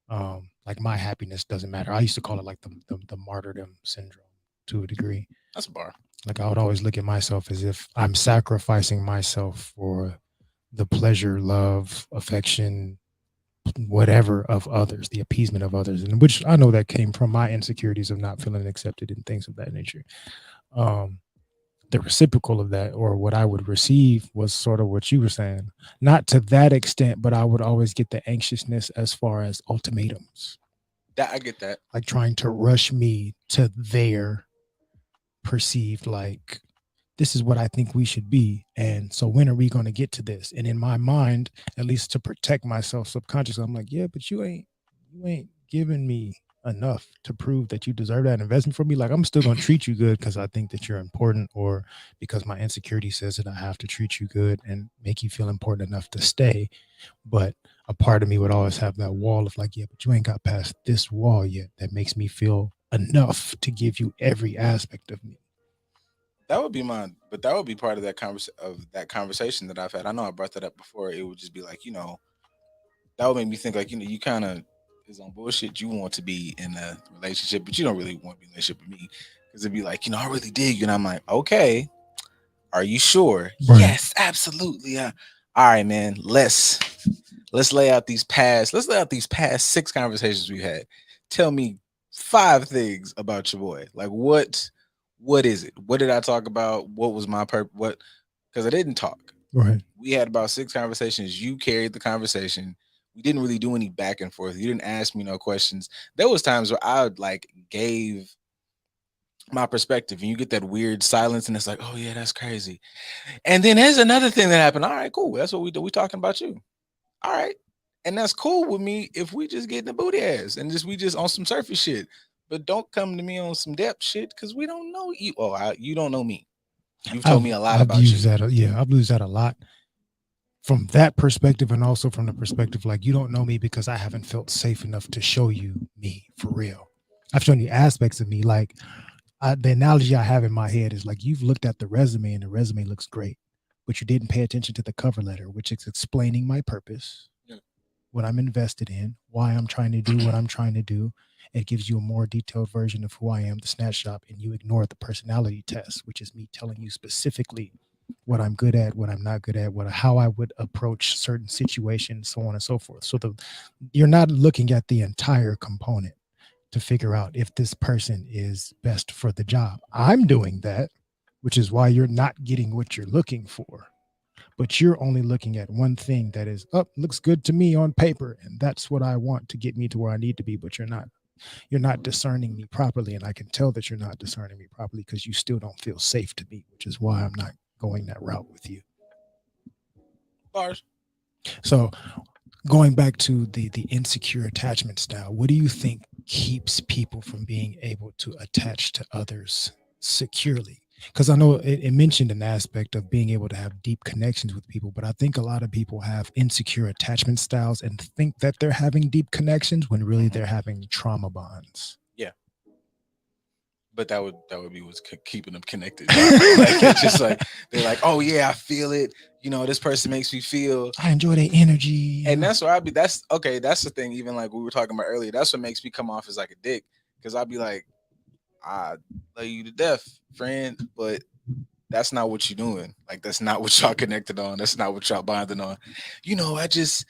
Like, my happiness doesn't matter. I used to call it like the martyrdom syndrome to a degree. That's a bar. Like, I would always look at myself as if I'm sacrificing myself for the pleasure, love, affection, whatever of others, the appeasement of others, and which I know that came from my insecurities of not feeling accepted and things of that nature. The reciprocal of that, or what I would receive, was sort of what you were saying. Not to that extent, but I would always get the anxiousness as far as ultimatums. That I get that. Like trying to rush me to their perceived, like, this is what I think we should be. And so when are we going to get to this? And in my mind, at least to protect myself subconsciously, I'm like, yeah, but you ain't giving me enough to prove that you deserve that investment from me. Like, I'm still going to treat you good because I think that you're important, or because my insecurity says that I have to treat you good and make you feel important enough to stay. But a part of me would always have that wall of like, yeah, but you ain't got past this wall yet that makes me feel enough to give you every aspect of me. That would be mine, but that would be part of that conversation that I've had. I know I brought that up before. It would just be like, that would make me think like, you kind of is on bullshit. You want to be in a relationship, but you don't really want to be in a relationship with me, because it'd be like, I really dig you, and I'm like, okay, are you sure? Right. Yes, absolutely. All right, man. Let's lay out these past 6 conversations we had. Tell me 5 things about your boy. Like, what is it? What did I talk about? What was my purpose? What? Because I didn't talk. Right. We had about 6 conversations. You carried the conversation. We didn't really do any back and forth. You didn't ask me no questions. There was times where I like gave my perspective, and you get that weird silence, and it's like, oh yeah, that's crazy. And then there's another thing that happened. All right, cool. That's what we do. We talking about you. All right. And that's cool with me if we just get in the booty ass and we just on some surface shit. But don't come to me on some depth shit, because we don't know you. Oh, you don't know me. You've told me a lot about you. I've used that a lot from that perspective, and also from the perspective like, you don't know me because I haven't felt safe enough to show you me for real. I've shown you aspects of me. Like, the analogy I have in my head is like, you've looked at the resume and the resume looks great, but you didn't pay attention to the cover letter, which is explaining my purpose, what I'm invested in, why I'm trying to do what I'm trying to do. It gives you a more detailed version of who I am, the snapshot, and you ignore the personality test, which is me telling you specifically what I'm good at, what I'm not good at, how I would approach certain situations, so on and so forth. So you're not looking at the entire component to figure out if this person is best for the job. I'm doing that, which is why you're not getting what you're looking for. But you're only looking at one thing that is, looks good to me on paper, and that's what I want to get me to where I need to be. But you're not discerning me properly, and I can tell that you're not discerning me properly because you still don't feel safe to me, which is why I'm not going that route with you. Bars. So going back to the insecure attachment style, what do you think keeps people from being able to attach to others securely? Because I know it mentioned an aspect of being able to have deep connections with people, but I think a lot of people have insecure attachment styles and think that they're having deep connections when really they're having trauma bonds. Yeah. But that would be what's keeping them connected. Like it's just like they're like, oh yeah, I feel it. You know, this person makes me feel. I enjoy their energy. And that's where I'd be. That's okay. That's the thing. Even like we were talking about earlier, that's what makes me come off as like a dick. Because I'd be like, I love you to death, friend, but that's not what you're doing. Like that's not what y'all connected on. That's not what y'all bonding on. You know, it just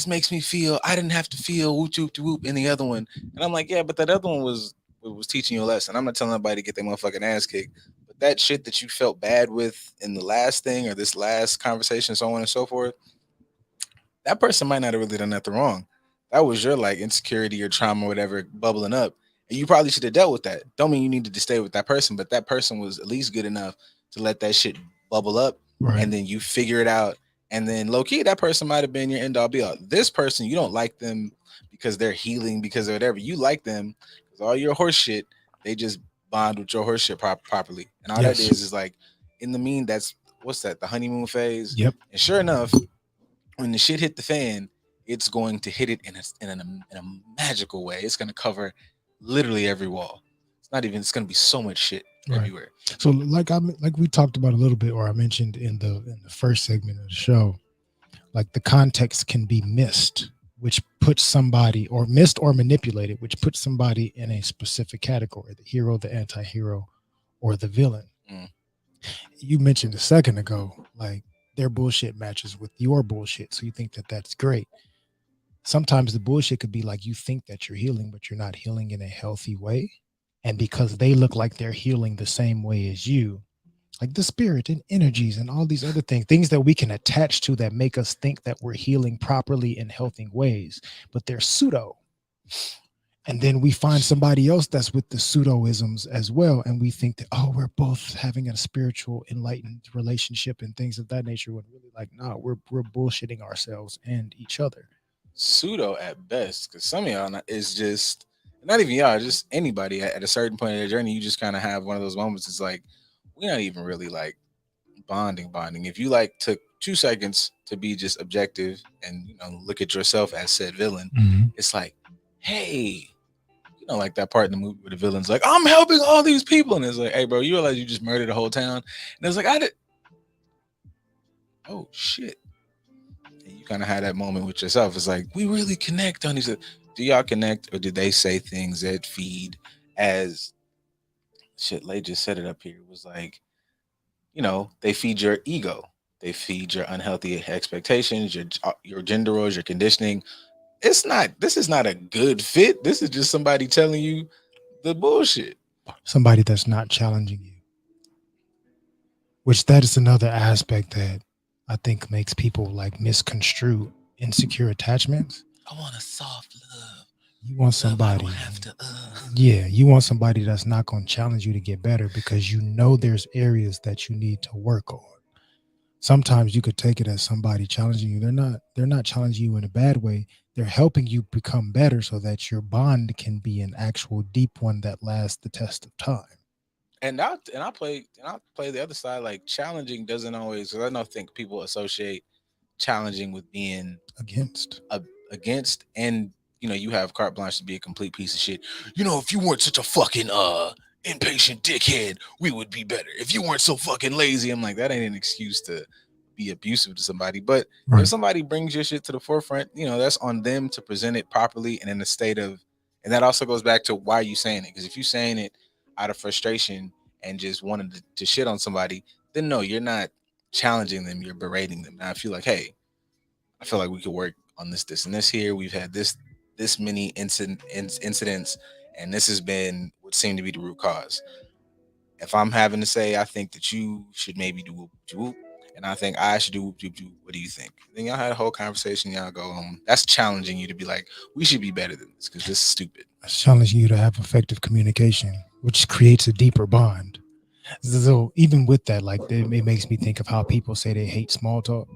makes me feel I didn't have to feel whoop whoop whoop in the other one. And I'm like, yeah, but that other one was teaching you a lesson. I'm not telling anybody to get their motherfucking ass kicked. But that shit that you felt bad with in the last thing or this last conversation, so on and so forth, that person might not have really done nothing wrong. That was your like insecurity or trauma or whatever bubbling up. And you probably should have dealt with that. Don't mean you needed to stay with that person, but that person was at least good enough to let that shit bubble up. Right. And then you figure it out. And then low key, that person might have been your end all be all. This person, you don't like them because they're healing, because of whatever. You like them because all your horse shit, they just bond with your horse shit properly. And all that is like, in the mean, that's what's that? The honeymoon phase. Yep. And sure enough, when the shit hit the fan, it's going to hit it in a magical way. It's going to cover literally every wall. It's going to be so much shit everywhere. So like we talked about a little bit, or I mentioned in the first segment of the show, like the context can be missed, which puts somebody, or missed or manipulated, which puts somebody in a specific category: the hero, the anti-hero, or the villain. You mentioned a second ago, like their bullshit matches with your bullshit, so you think that that's great. Sometimes the bullshit could be like, you think that you're healing, but you're not healing in a healthy way. And because they look like they're healing the same way as you, like the spirit and energies and all these other things that we can attach to that make us think that we're healing properly in healthy ways, but they're pseudo. And then we find somebody else that's with the pseudoisms as well. And we think that, oh, we're both having a spiritual enlightened relationship and things of that nature. When really like, no, we're bullshitting ourselves and each other. Pseudo at best, because some of y'all is just not even y'all, just anybody at a certain point in their journey. You just kind of have one of those moments. It's like we're not even really like bonding. If you like took 2 seconds to be just objective and look at yourself as said villain, it's like, hey, like that part in the movie where the villain's like, I'm helping all these people, and it's like, hey, bro, you realize you just murdered the whole town? And it's like, I did. Oh shit. You kind of had that moment with yourself. It's like, we really connect on these. Do y'all connect, or do they say things that feed as shit? Lay just said it up here. It was like, they feed your ego. They feed your unhealthy expectations, your gender roles, your conditioning. This is not a good fit. This is just somebody telling you the bullshit. Somebody that's not challenging you. Which that is another aspect that I think makes people like misconstrue insecure attachments. I want a soft love. You want somebody. Yeah, you want somebody that's not going to challenge you to get better, because there's areas that you need to work on. Sometimes you could take it as somebody challenging you. They're not challenging you in a bad way. They're helping you become better so that your bond can be an actual deep one that lasts the test of time. And I play the other side. Like challenging doesn't always, because I don't think people associate challenging with being against, and you have carte blanche to be a complete piece of shit. If you weren't such a fucking impatient dickhead, we would be better. If you weren't so fucking lazy, I'm like, that ain't an excuse to be abusive to somebody. But if somebody brings your shit to the forefront, that's on them to present it properly and in a state of, and that also goes back to why you saying it. Because if you saying it out of frustration and just wanting to shit on somebody, then no, you're not challenging them, you're berating them. Now I feel like, hey, I feel like we could work on this and this here. We've had this many incidents, and this has been what seemed to be the root cause. If I'm having to say, I think that you should maybe do whoop whoop, and I think I should do whoop whoop whoop, what do you think? Then y'all had a whole conversation. Y'all go home. That's challenging you to be like, we should be better than this because this is stupid. That's challenging you to have effective communication, which creates a deeper bond. So even with that, like it makes me think of how people say they hate small talk.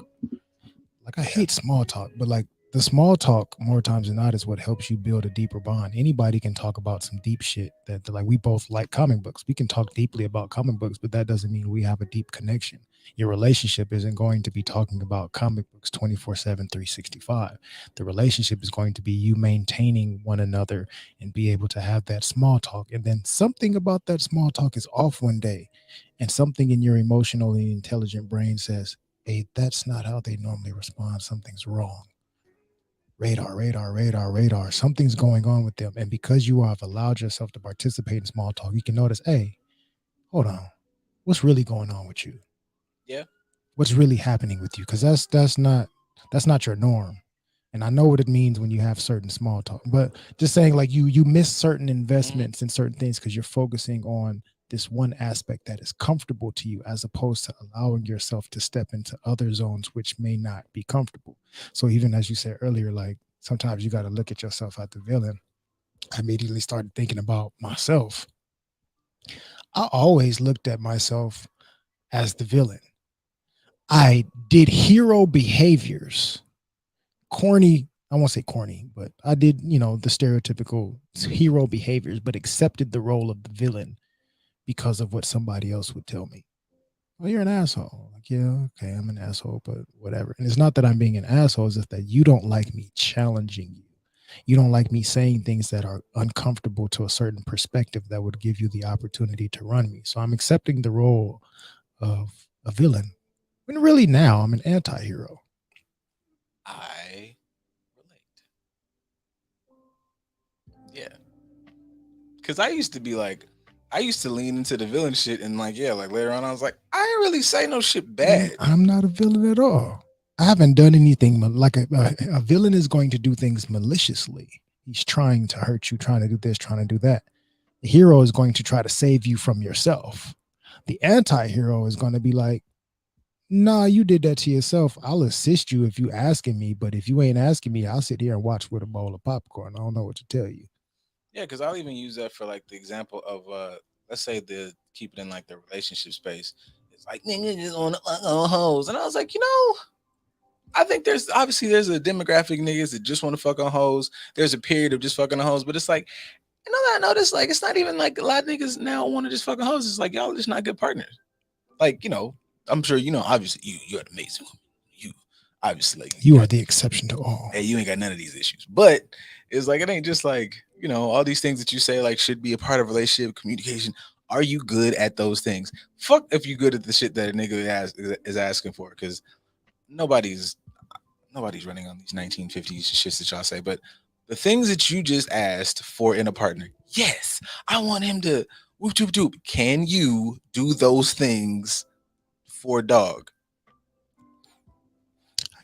Like I hate small talk, but like the small talk more times than not is what helps you build a deeper bond. Anybody can talk about some deep shit that like we both like comic books. We can talk deeply about comic books, but that doesn't mean we have a deep connection. Your relationship isn't going to be talking about comic books 24/7, 365. The relationship is going to be you maintaining one another and be able to have that small talk. And then something about that small talk is off one day, and something in your emotionally intelligent brain says, hey, that's not how they normally respond. Something's wrong. Radar, radar, radar, radar. Something's going on with them. And because you have allowed yourself to participate in small talk, you can notice, hey, hold on. What's really going on with you? Yeah. What's really happening with you? Because that's not your norm. And I know what it means when you have certain small talk. But just saying, like, you miss certain investments in certain things because you're focusing on this one aspect that is comfortable to you, as opposed to allowing yourself to step into other zones which may not be comfortable. So even as you said earlier, like sometimes you got to look at yourself as the villain. I immediately started thinking about myself. I always looked at myself as the villain. I did hero behaviors. Corny, I won't say corny, but I did, the stereotypical hero behaviors, but accepted the role of the villain because of what somebody else would tell me. Well, you're an asshole. Like, yeah, okay, I'm an asshole, but whatever. And it's not that I'm being an asshole, it's just that you don't like me challenging you. You don't like me saying things that are uncomfortable to a certain perspective that would give you the opportunity to run me. So I'm accepting the role of a villain. When really now I'm an anti-hero. I relate. Yeah. Because I used to lean into the villain shit, and like later on I was like, I didn't really say no shit bad. I'm not a villain at all. I haven't done anything like a villain is going to do things maliciously. He's trying to hurt you, trying to do this, trying to do that. The hero is going to try to save you from yourself. The anti-hero is going to be like, nah, you did that to yourself. I'll assist you if you asking me, but if you ain't asking me, I'll sit here and watch with a bowl of popcorn. I don't know what to tell you. Yeah, because I'll even use that for like the example of let's say keep it in like the relationship space. It's like niggas just want to fuck on hoes, and I was like, I think there's a demographic niggas that just want to fuck on hoes. There's a period of just fucking on hoes, but it's like, I noticed like it's not even like a lot of niggas now want to just fuck on hoes. It's like y'all just not good partners. Like I'm sure obviously you're an amazing woman. You obviously like you are the exception to all. Hey, you ain't got none of these issues, but it's like it ain't just like all these things that you say like should be a part of relationship communication. Are you good at those things? Fuck if you good at the shit that a nigga is asking for, because nobody's running on these 1950s shits that y'all say. But the things that you just asked for in a partner, yes, I want him to whoop doop doop. Can you do those things for a dog?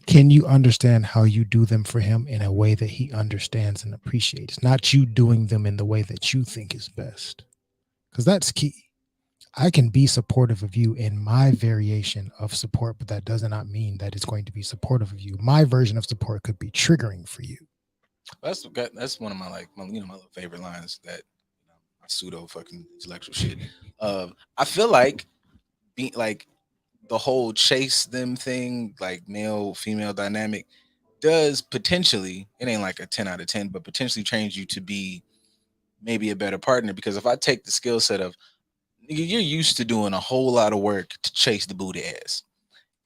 Can you understand how you do them for him in a way that he understands and appreciates? Not you doing them in the way that you think is best. Because that's key. I can be supportive of you in my variation of support, but that does not mean that it's going to be supportive of you. My version of support could be triggering for you. That's one of my my little favorite lines, that my pseudo fucking intellectual shit. I feel like being like the whole chase them thing, like male female dynamic, does potentially, it ain't like a 10 out of 10, but potentially trains you to be maybe a better partner. Because if I take the skill set of you're used to doing a whole lot of work to chase the booty ass,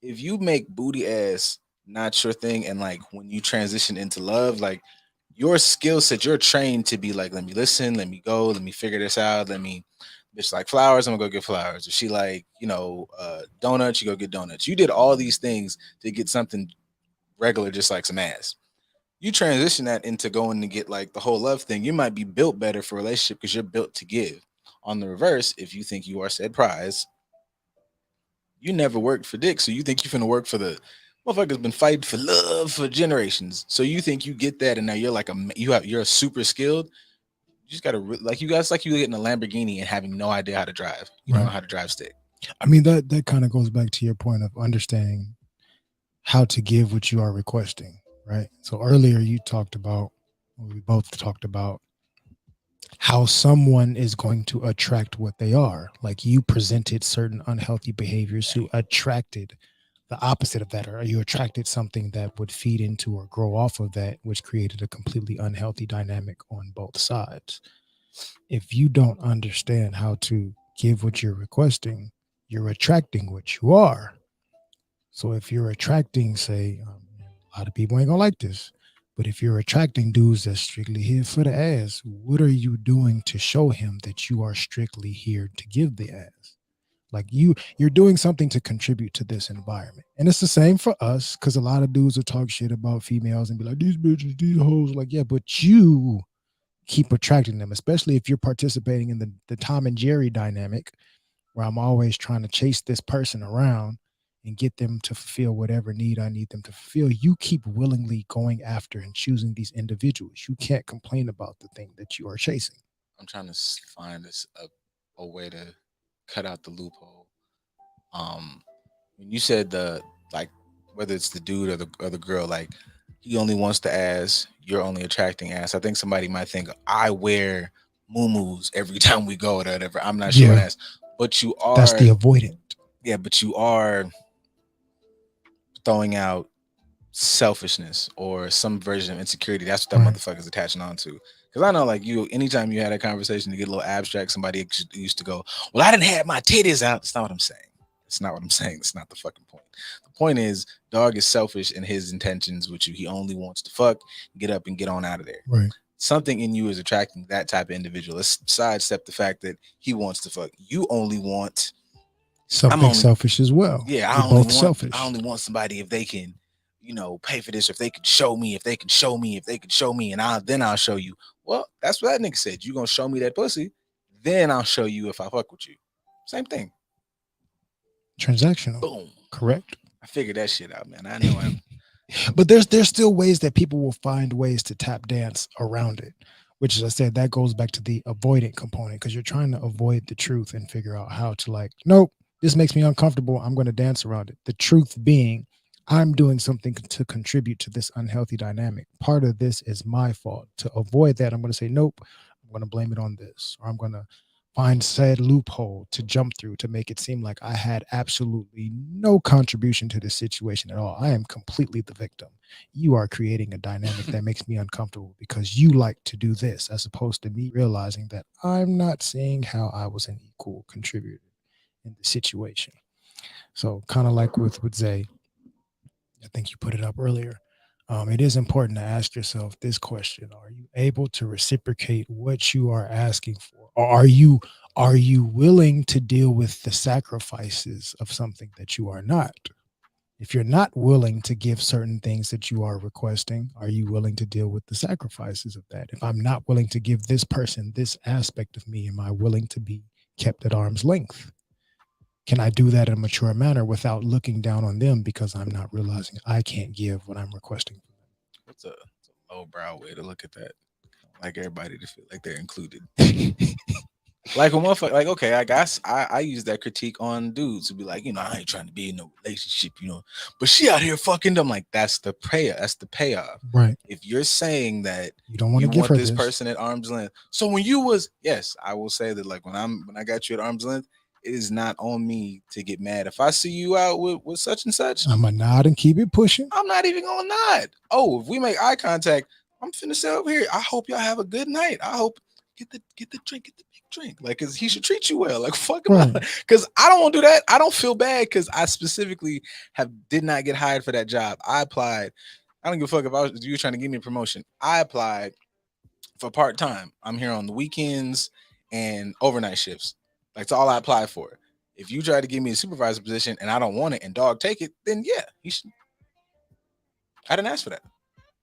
if you make booty ass not your thing, and like when you transition into love, like your skill set, you're trained to be like, let me listen, let me go, let me figure this out, bitch like flowers, I'm gonna go get flowers. If she like, donuts, you go get donuts. You did all these things to get something regular, just like some ass. You transition that into going to get like the whole love thing, you might be built better for a relationship because you're built to give. On the reverse, if you think you are said prize, you never worked for dick, so you think you're finna work for the motherfucker's been fighting for love for generations. So you think you get that, and now you're like you're super skilled. You just gotta like you guys like you getting a Lamborghini and having no idea how to drive. You don't know how to drive stick. I mean that kind of goes back to your point of understanding how to give what you are requesting, right? So earlier we both talked about how someone is going to attract what they are. Like you presented certain unhealthy behaviors who attracted the opposite of that? Or are you attracted something that would feed into or grow off of that, which created a completely unhealthy dynamic on both sides? If you don't understand how to give what you're requesting, you're attracting what you are. So if you're attracting, say, a lot of people ain't gonna like this, but if you're attracting dudes that's strictly here for the ass, what are you doing to show him that you are strictly here to give the ass? Like you're doing something to contribute to this environment. And it's the same for us, because a lot of dudes will talk shit about females and be like, these bitches, these hoes. Like, yeah, but you keep attracting them, especially if you're participating in the Tom and Jerry dynamic, where I'm always trying to chase this person around and get them to fulfill whatever need I need them to fulfill. You keep willingly going after and choosing these individuals. You can't complain about the thing that you are chasing. I'm trying to find this a way to cut out the loophole. When you said like whether it's the dude or the girl, like he only wants to ass, you're only attracting ass. I think somebody might think I wear muumuus every time we go or whatever. I'm not showing ass, but you are. That's the avoidant. Yeah, but you are throwing out selfishness or some version of insecurity. That's what that motherfucker's attaching on to. Because I know, like you, anytime you had a conversation to get a little abstract, somebody used to go, "Well, I didn't have my titties out." That's not what I'm saying. It's not what I'm saying. It's not the fucking point. The point is, dog is selfish in his intentions with you. He only wants to fuck, get up, and get on out of there. Right. Something in you is attracting that type of individual. Let's sidestep the fact that he wants to fuck. You only want something selfish as well. Yeah, I only want somebody if they can, pay for this, if they could show me, and I'll show you. Well, that's what that nigga said. You gonna show me that pussy, then I'll show you if I fuck with you. Same thing. Transactional. Boom. Correct. I figured that shit out, man. I know him. But there's still ways that people will find ways to tap dance around it, which, as I said, that goes back to the avoidant component, because you're trying to avoid the truth and figure out how to nope, this makes me uncomfortable. I'm going to dance around it. The truth being, I'm doing something to contribute to this unhealthy dynamic. Part of this is my fault. To avoid that, I'm going to say, nope, I'm going to blame it on this, or I'm going to find said loophole to jump through to make it seem like I had absolutely no contribution to this situation at all. I am completely the victim. You are creating a dynamic that makes me uncomfortable because you like to do this, as opposed to me realizing that I'm not seeing how I was an equal contributor in the situation. So kind of like with Zay, I think you put it up earlier. It is important to ask yourself this question: are you able to reciprocate what you are asking for? Or are you willing to deal with the sacrifices of something that you are not? If you're not willing to give certain things that you are requesting, are you willing to deal with the sacrifices of that? If I'm not willing to give this person this aspect of me, am I willing to be kept at arm's length? Can I do that in a mature manner without looking down on them because I'm not realizing I can't give what I'm requesting? It's a lowbrow way to look at that. Like everybody to feel like they're included. Like a motherfucker, like, okay, I guess I use that critique on dudes to be like, I ain't trying to be in no relationship, but she out here fucking them. Like, that's the payoff. Right. If you're saying that you don't want to give her this person at arm's length. So when you was, yes, I will say that, like, when I got you at arm's length, it is not on me to get mad. If I see you out with such and such, I'm gonna nod and keep it pushing. I'm not even gonna nod. Oh, if we make eye contact, I'm finna say over here, I hope y'all have a good night. I hope get the drink, get the big drink. Like, cause he should treat you well. Like, fuck him. Right. Cause I don't want to do that. I don't feel bad because I specifically did not get hired for that job. I applied. I don't give a fuck if you were trying to give me a promotion. I applied for part-time. I'm here on the weekends and overnight shifts. That's all I applied for. If you try to give me a supervisor position and I don't want it and dog take it, then yeah, you should. I didn't ask for that.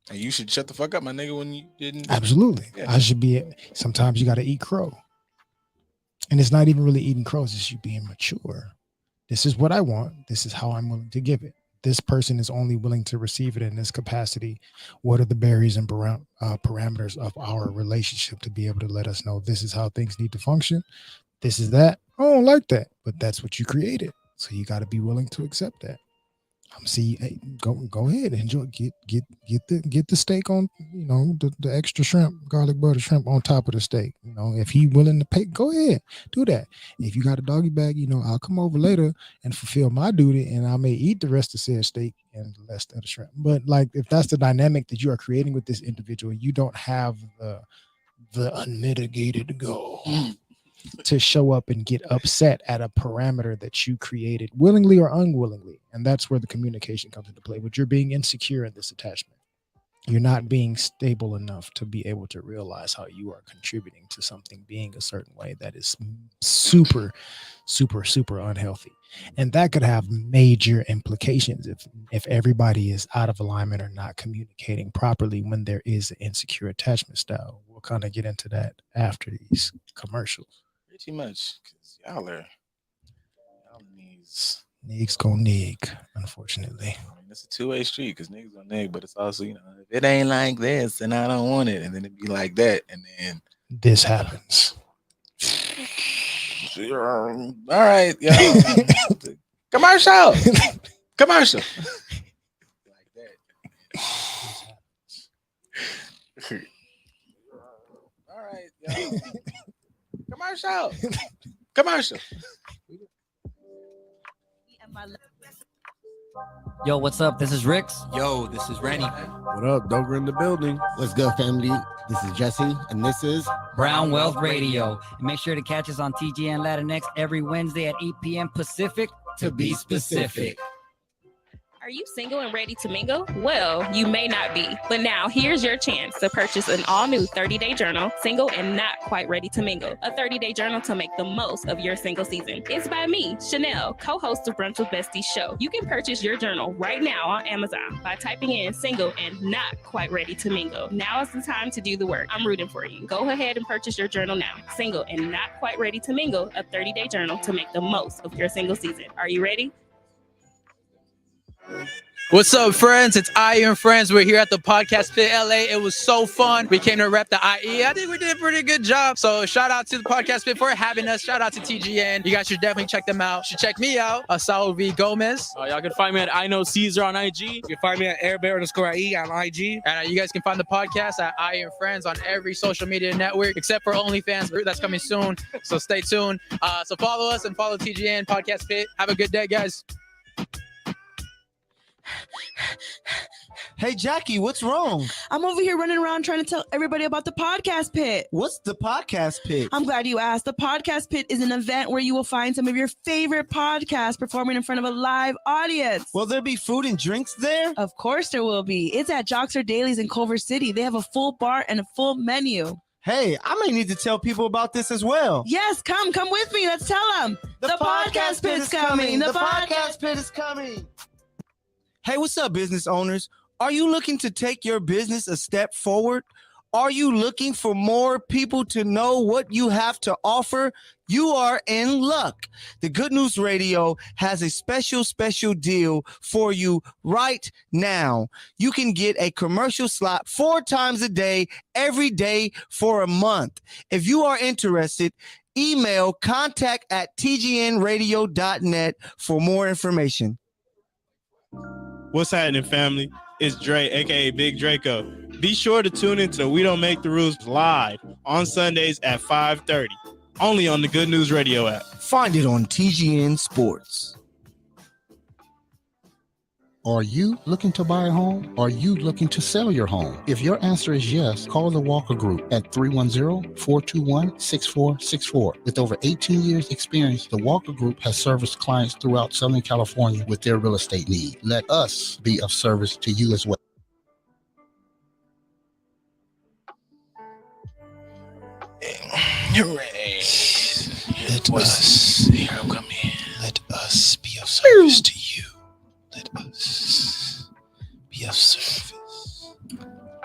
And you should shut the fuck up, my nigga, when you didn't. Absolutely. Yeah. I should be. Sometimes you got to eat crow. And it's not even really eating crows. It's you being mature. This is what I want. This is how I'm willing to give it. This person is only willing to receive it in this capacity. What are the barriers and parameters of our relationship to be able to let us know this is how things need to function? This is that. I don't like that, but that's what you created. So you got to be willing to accept that. See, hey, go ahead, enjoy. Get the steak on, the extra shrimp, garlic butter shrimp on top of the steak. If he willing to pay, go ahead, do that. If you got a doggy bag, I'll come over later and fulfill my duty, and I may eat the rest of said steak and the rest of the shrimp. But like, if that's the dynamic that you are creating with this individual, you don't have the unmitigated goal to show up and get upset at a parameter that you created willingly or unwillingly. And that's where the communication comes into play. But you're being insecure in this attachment. You're not being stable enough to be able to realize how you are contributing to something being a certain way that is super, super, super unhealthy. And that could have major implications if everybody is out of alignment or not communicating properly when there is an insecure attachment style. We'll kind of get into that after these commercials. Pretty much, because y'all Niggas gon' nig, unfortunately. I mean, it's a two-way street because niggas gonna nig, but it's also, if it ain't like this, then I don't want it. And then it be like that. And then this happens. All right, yo. Commercial. Commercial. Like that. All right, yo. Commercial. Commercial. Yo, what's up? This is Rix. Yo, this is Rennie. What up? Doger in the building. What's good, family? This is Jesse, and this is Brown Wealth Radio. And make sure to catch us on TGN Latinx every Wednesday at 8 p.m. Pacific, to be specific. Are you single and ready to mingle? Well, you may not be, but now here's your chance to purchase an all-new 30-day journal, Single and Not Quite Ready to Mingle, a 30-day journal to make the most of your single season. It's by me, Chanel, co-host of Brunch with Besties show. You can purchase your journal right now on Amazon by typing in Single and Not Quite Ready to Mingle. Now is the time to do the work. I'm rooting for you. Go ahead and purchase your journal now. Single and Not Quite Ready to Mingle, a 30-day journal to make the most of your single season. Are you ready? What's up, friends? It's Iron Friends. We're here at the Podcast Pit LA. It was so fun. We came to rep the IE. I think we did a pretty good job. So shout out to the Podcast Pit for having us. Shout out to TGN. You guys should definitely check them out. You should check me out, Saul V. Gomez. Y'all can find me at I Know Caesar on IG. You can find me at airbear_IE on IG. And you guys can find the podcast at Iron Friends on every social media network except for OnlyFans. That's coming soon. So stay tuned. So follow us and follow TGN Podcast Pit. Have a good day, guys. Hey, Jackie, what's wrong? I'm over here running around trying to tell everybody about the Podcast Pit. What's the Podcast Pit? I'm glad you asked. The Podcast Pit is an event where you will find some of your favorite podcasts performing in front of a live audience. Will there be food and drinks there? Of course there will be. It's at Joxer Dailies in Culver City. They have a full bar and a full menu. Hey, I may need to tell people about this as well. Yes, come with me. Let's tell them. The Podcast Pit is coming. The Podcast Pit is coming. Hey, what's up, business owners? Are you looking to take your business a step forward? Are you looking for more people to know what you have to offer? You are in luck. The Good News Radio has a special deal for you right now. You can get a commercial slot 4 times a day, every day for a month. If you are interested, email contact@tgnradio.net for more information. What's happening, family? It's Dre, aka Big Draco. Be sure to tune in to We Don't Make the Rules live on Sundays at 5:30, only on the Good News Radio app. Find it on TGN Sports. Are you looking to buy a home? Are you looking to sell your home? If your answer is yes, call the Walker Group at 310-421-6464. With over 18 years experience, the Walker Group has serviced clients throughout Southern California with their real estate need. Let us be of service to you as well. Hooray. Let us, here I'm coming. Let us be of service to you. Let us be of service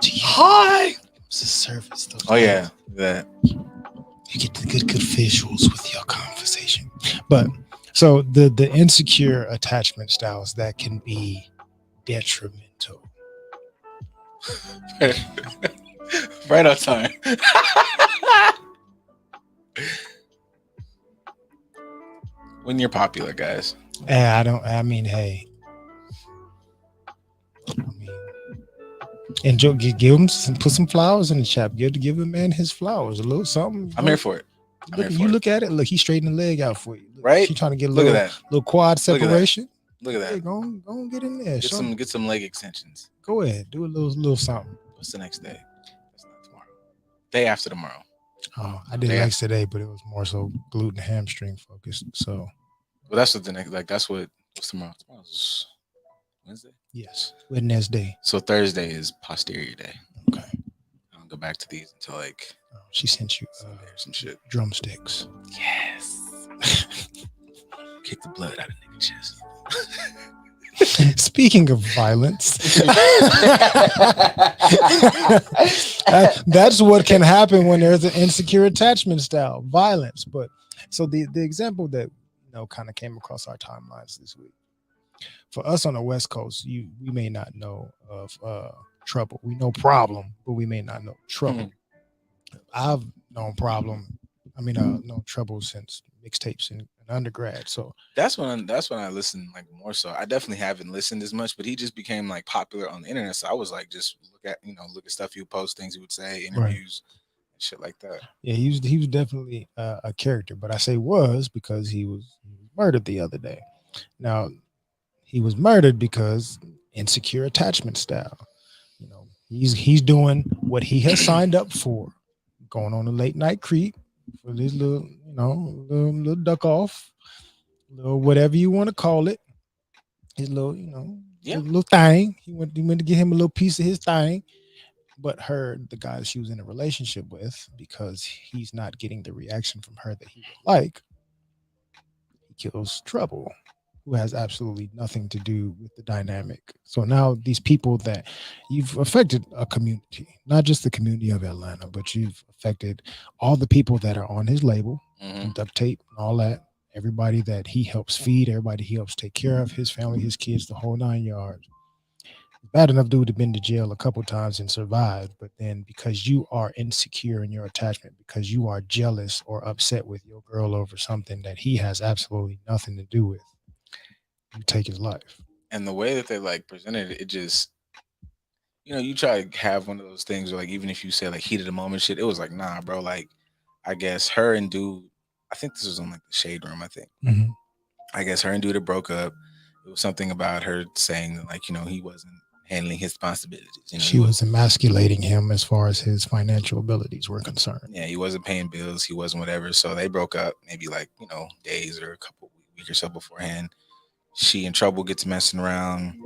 to you. Hi. It's a service. Oh yeah, that. You get the good visuals with your conversation. But so the insecure attachment styles that can be detrimental. Right on time. When you're popular, guys. Hey, And Joe, give him put some flowers in the chat. Give a man his flowers, a little something. I'm here for it. Look at it. Look, he's straightening the leg out for you. Look, Right? She's trying to get a Look at little quad Look at that. separation. Look at that. Hey, go on, get in there. Get some leg extensions. Go ahead, do a little something. What's the next day? That's not tomorrow. Day after tomorrow. Oh, I did legs today, but it was more so glute and hamstring focused. So, well, that's what the next. Like that's what's tomorrow. Tomorrow's Wednesday. Yes, Wednesday. So Thursday is posterior day. Okay. I don't go back to these until like. She sent you some shit. Drumsticks. Yes. Kick the blood out of nigga chest. Speaking of violence, that's what can happen when there's an insecure attachment style, violence. But so the example that kind of came across our timelines this week. For us on the West Coast, we may not know of trouble. We know problem, but we may not know trouble. I've known problem. No trouble since mixtapes in undergrad. So that's when I listened like more so. I definitely haven't listened as much, but he just became like popular on the internet. So I was like, just look at stuff he would post, things he would say, interviews, and shit like that. Yeah, he was definitely a character, but I say was because he was murdered the other day. Now he was murdered because insecure attachment style. He's doing what he has signed up for, going on a late night creep for this little duck off, little whatever you want to call it, his little little thing. He went to get him a little piece of his thing, but the guy that she was in a relationship with, because he's not getting the reaction from her that he would like, he kills Trouble, who has absolutely nothing to do with the dynamic. So now these people that you've affected a community, not just the community of Atlanta, but you've affected all the people that are on his label, duct tape and all that, everybody that he helps feed, everybody he helps take care of, his family, his kids, the whole 9 yards. Bad enough dude to been to jail a couple times and survived, but then because you are insecure in your attachment, because you are jealous or upset with your girl over something that he has absolutely nothing to do with, you take his life. And the way that they like presented it, it just, you try to have one of those things where like, even if you say like heat of the moment shit, it was like, nah, bro. Like, I guess her and dude, I think this was on like the Shade Room, I think. I guess her and dude had broke up. It was something about her saying that like, he wasn't handling his responsibilities. She was emasculating him as far as his financial abilities were concerned. Yeah, he wasn't paying bills. He wasn't whatever. So they broke up maybe like, days or a couple weeks or so beforehand. She in Trouble gets messing around,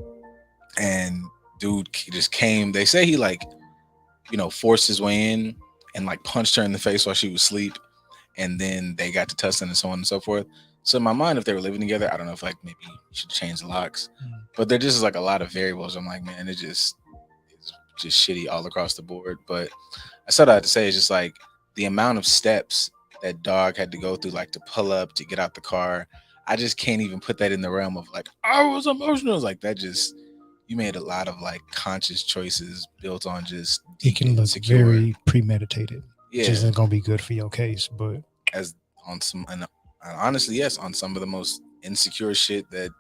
and dude just came. They say he like, forced his way in and like punched her in the face while she was asleep, and then they got to tussling and so on and so forth. So in my mind, if they were living together, I don't know if like maybe you should change the locks, but there just is like a lot of variables. I'm like, man, it's just shitty all across the board. But I said I had to say, it's just like the amount of steps that dog had to go through, like to pull up, to get out the car. I just can't even put that in the realm of like, I was emotional. It's like that just, you made a lot of like conscious choices built on just it can look very premeditated, which isn't going to be good for your case. But as on some, and honestly, yes, on some of the most insecure shit that,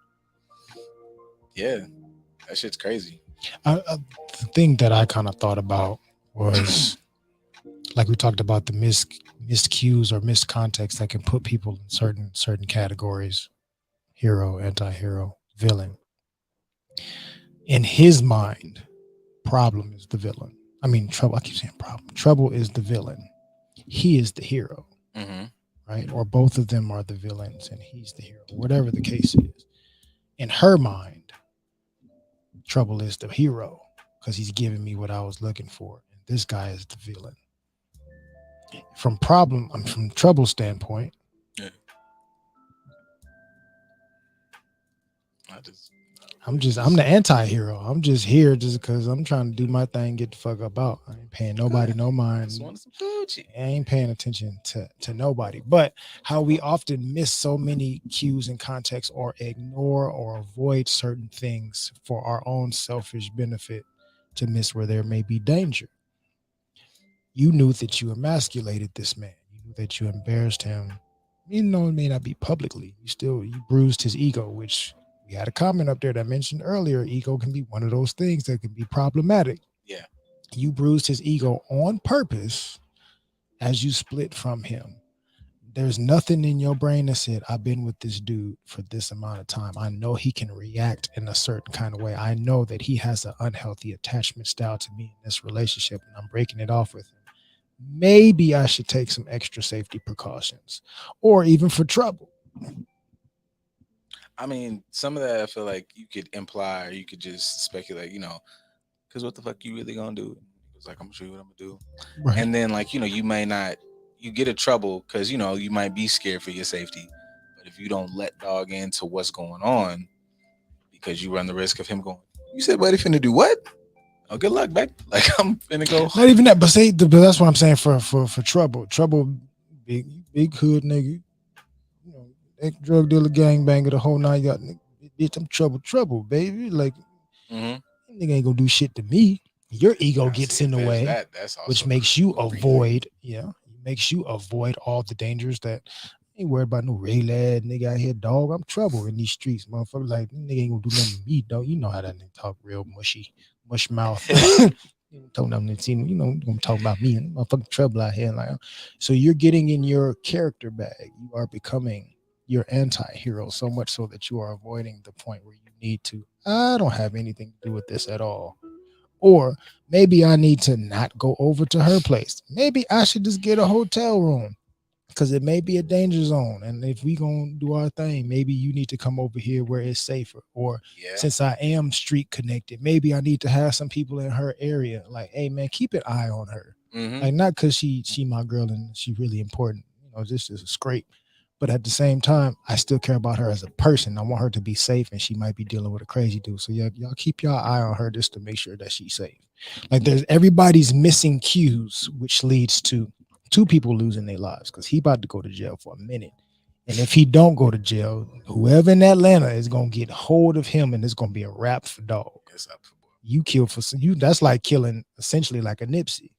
that shit's crazy. The thing that I kind of thought about was, like we talked about the missed cues or missed context that can put people in certain categories: hero, anti-hero, villain. In his mind, Problem is the villain. Trouble. I keep saying Problem. Trouble is the villain. He is the hero, right? Or both of them are the villains and he's the hero. Whatever the case is, in her mind, Trouble is the hero because he's giving me what I was looking for, and this guy is the villain. From Trouble standpoint, I'm the anti-hero. I'm just here just because I'm trying to do my thing, get the fuck up out. I ain't paying nobody no mind. I ain't paying attention to nobody. But how we often miss so many cues and context, or ignore or avoid certain things for our own selfish benefit, to miss where there may be danger. You knew that you emasculated this man. You knew that you embarrassed him. Even though it may not be publicly, you bruised his ego, which we had a comment up there that mentioned earlier. Ego can be one of those things that can be problematic. Yeah. You bruised his ego on purpose as you split from him. There's nothing in your brain that said, I've been with this dude for this amount of time. I know he can react in a certain kind of way. I know that he has an unhealthy attachment style to me in this relationship, and I'm breaking it off with him. Maybe I should take some extra safety precautions, or even for trouble. I mean, some of that I feel like you could imply, or you could just speculate, because what the fuck you really gonna do? It's like, I'm gonna show you what I'm gonna do. Right. And then, like, you may not, you get in trouble because, you might be scared for your safety. But if you don't let dog into what's going on, because you run the risk of him going, you said, buddy, finna do what? Oh, good luck, babe. Like, I'm finna go. Not even that, but but that's what I'm saying for trouble. Trouble, big hood nigga, drug dealer, gangbanger, the whole nine. Got bitch, I'm trouble, baby. Like, nigga ain't gonna do shit to me. Your ego gets in the way, that's which makes you avoid. Yeah, makes you avoid all the dangers that. Ain't worried about no real ass nigga out here, dog. I'm trouble in these streets, motherfucker. Like, nigga ain't gonna do nothing to me, dog. You know how that nigga talk, real mush mouth. Talking about gonna talk about me and motherfucking trouble out here. Like, so you're getting in your character bag. You are becoming your anti-hero so much so that you are avoiding the point where you need to. I don't have anything to do with this at all. Or maybe I need to not go over to her place. Maybe I should just get a hotel room. Because it may be a danger zone, and if we gonna do our thing, maybe you need to come over here where it's safer. Or since I am street connected, maybe I need to have some people in her area. Like, hey man, keep an eye on her. Like, not because she my girl and she really important. This is a scrape. But at the same time, I still care about her as a person. I want her to be safe, and she might be dealing with a crazy dude. So y'all keep y'all eye on her just to make sure that she's safe. Like, everybody's missing cues, which leads to two people losing their lives because he about to go to jail for a minute. And if he don't go to jail, whoever in Atlanta is going to get hold of him, and it's going to be a wrap for dog. It's up for you kill for you. That's like killing essentially like a Nipsey.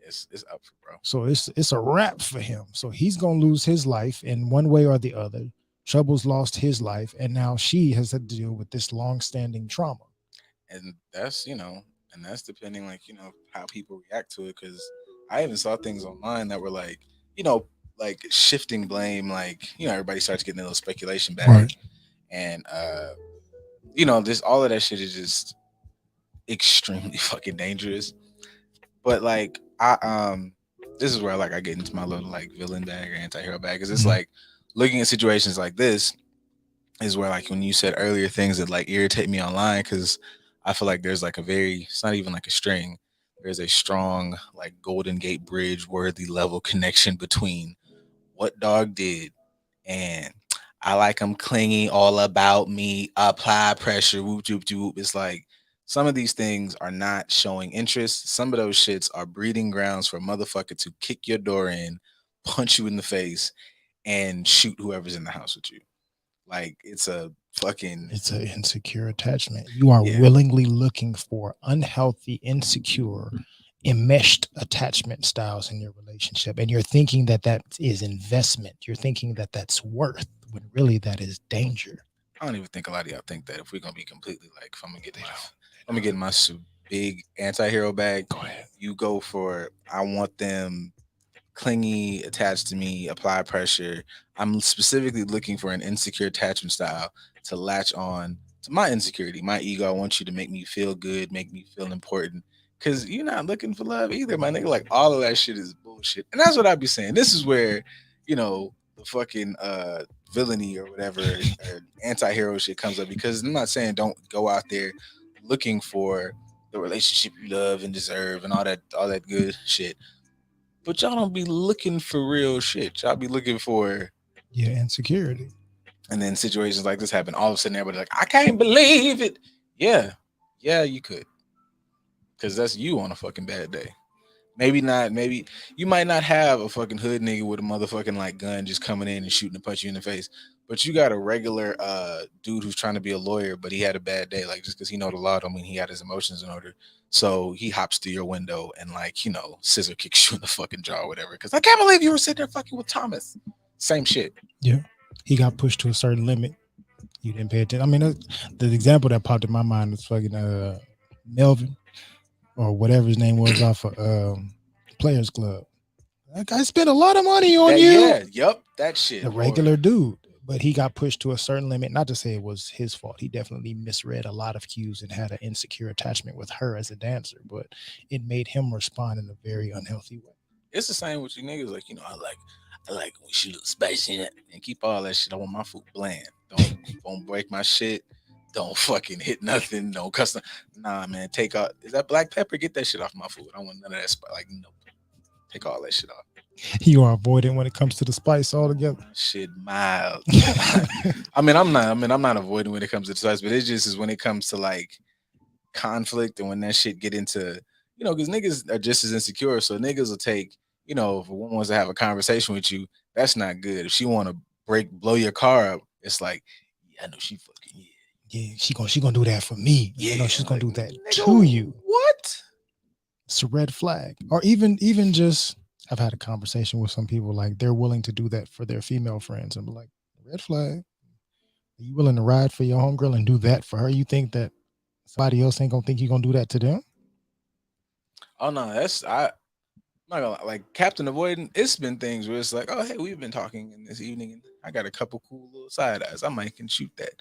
It's up for bro. So it's a wrap for him. So he's going to lose his life in one way or the other. Trouble's lost his life, and now she has to deal with this long-standing trauma. And that's, and that's depending, like, how people react to it. Because I even saw things online that were like, like shifting blame, like, everybody starts getting a little speculation back. Right. And, this, all of that shit is just extremely fucking dangerous. But like, this is where I get into my little like villain bag or anti-hero bag. Cause it's like looking at situations like this is where, like, when you said earlier things that like irritate me online, cause I feel like there's like it's not even like a string. There's a strong, like, Golden Gate Bridge worthy level connection between what dog did and I like him clingy, all about me, apply pressure, whoop, whoop, whoop. It's like some of these things are not showing interest. Some of those shits are breeding grounds for a motherfucker to kick your door in, punch you in the face, and shoot whoever's in the house with you. Like, it's an insecure attachment. You are willingly looking for unhealthy, insecure, enmeshed attachment styles in your relationship, and you're thinking that is investment. You're thinking that that's worth, when really that is danger. I don't even think a lot of y'all think that. If we're gonna be completely like, if I'm gonna get my big anti-hero bag, go ahead. You go for, I want them clingy, attached to me, apply pressure. I'm specifically looking for an insecure attachment style to latch on to my insecurity, my ego. I want you to make me feel good, make me feel important, because you're not looking for love either, my nigga. Like, all of that shit is bullshit. And that's what I'd be saying. This is where, the fucking villainy or whatever or anti-hero shit comes up, because I'm not saying don't go out there looking for the relationship you love and deserve and all that good shit. But y'all don't be looking for real shit. Y'all be looking for insecurity. And then situations like this happen. All of a sudden, everybody's like, I can't believe it. Yeah, you could. Because that's you on a fucking bad day. Maybe not. Maybe you might not have a fucking hood nigga with a motherfucking like gun just coming in and shooting and punch you in the face. But you got a regular dude who's trying to be a lawyer, but he had a bad day. Like, just because he know the law don't mean he had his emotions in order. So he hops through your window and, like, scissor kicks you in the fucking jaw or whatever. Because I can't believe you were sitting there fucking with Thomas. Same shit. Yeah. He got pushed to a certain limit. You didn't pay attention. I mean, the example that popped in my mind was fucking Melvin. or whatever his name was off of Players Club. Like, I spent a lot of money on you. Yeah, yep, that shit. The regular dude, but he got pushed to a certain limit. Not to say it was his fault. He definitely misread a lot of cues and had an insecure attachment with her as a dancer, but it made him respond in a very unhealthy way. It's the same with you niggas. Like, I like when she look spicy and keep all that shit. I want my food bland. Don't break my shit. Don't fucking hit nothing. Don't cuss. Nah, man. Take out. Is that black pepper? Get that shit off my food. I don't want none of that. Like, no. Take all that shit off. You are avoiding when it comes to the spice altogether. Shit mild. I'm not avoiding when it comes to the spice, but it just is when it comes to like conflict and when that shit get into, because niggas are just as insecure. So niggas will take, if a woman wants to have a conversation with you, that's not good. If she want to blow your car up, it's like, yeah, I know she fucking yeah, she gonna do that for me. Yeah, I know she's gonna do that to you. What? It's a red flag. Or even just, I've had a conversation with some people like they're willing to do that for their female friends. I'm like, red flag. Are you willing to ride for your homegirl and do that for her? You think that somebody else ain't gonna think you're gonna do that to them? Oh no, I'm not gonna like Captain Avoidant. It's been things where it's like, oh hey, we've been talking in this evening, and I got a couple cool little side eyes. I might can shoot that.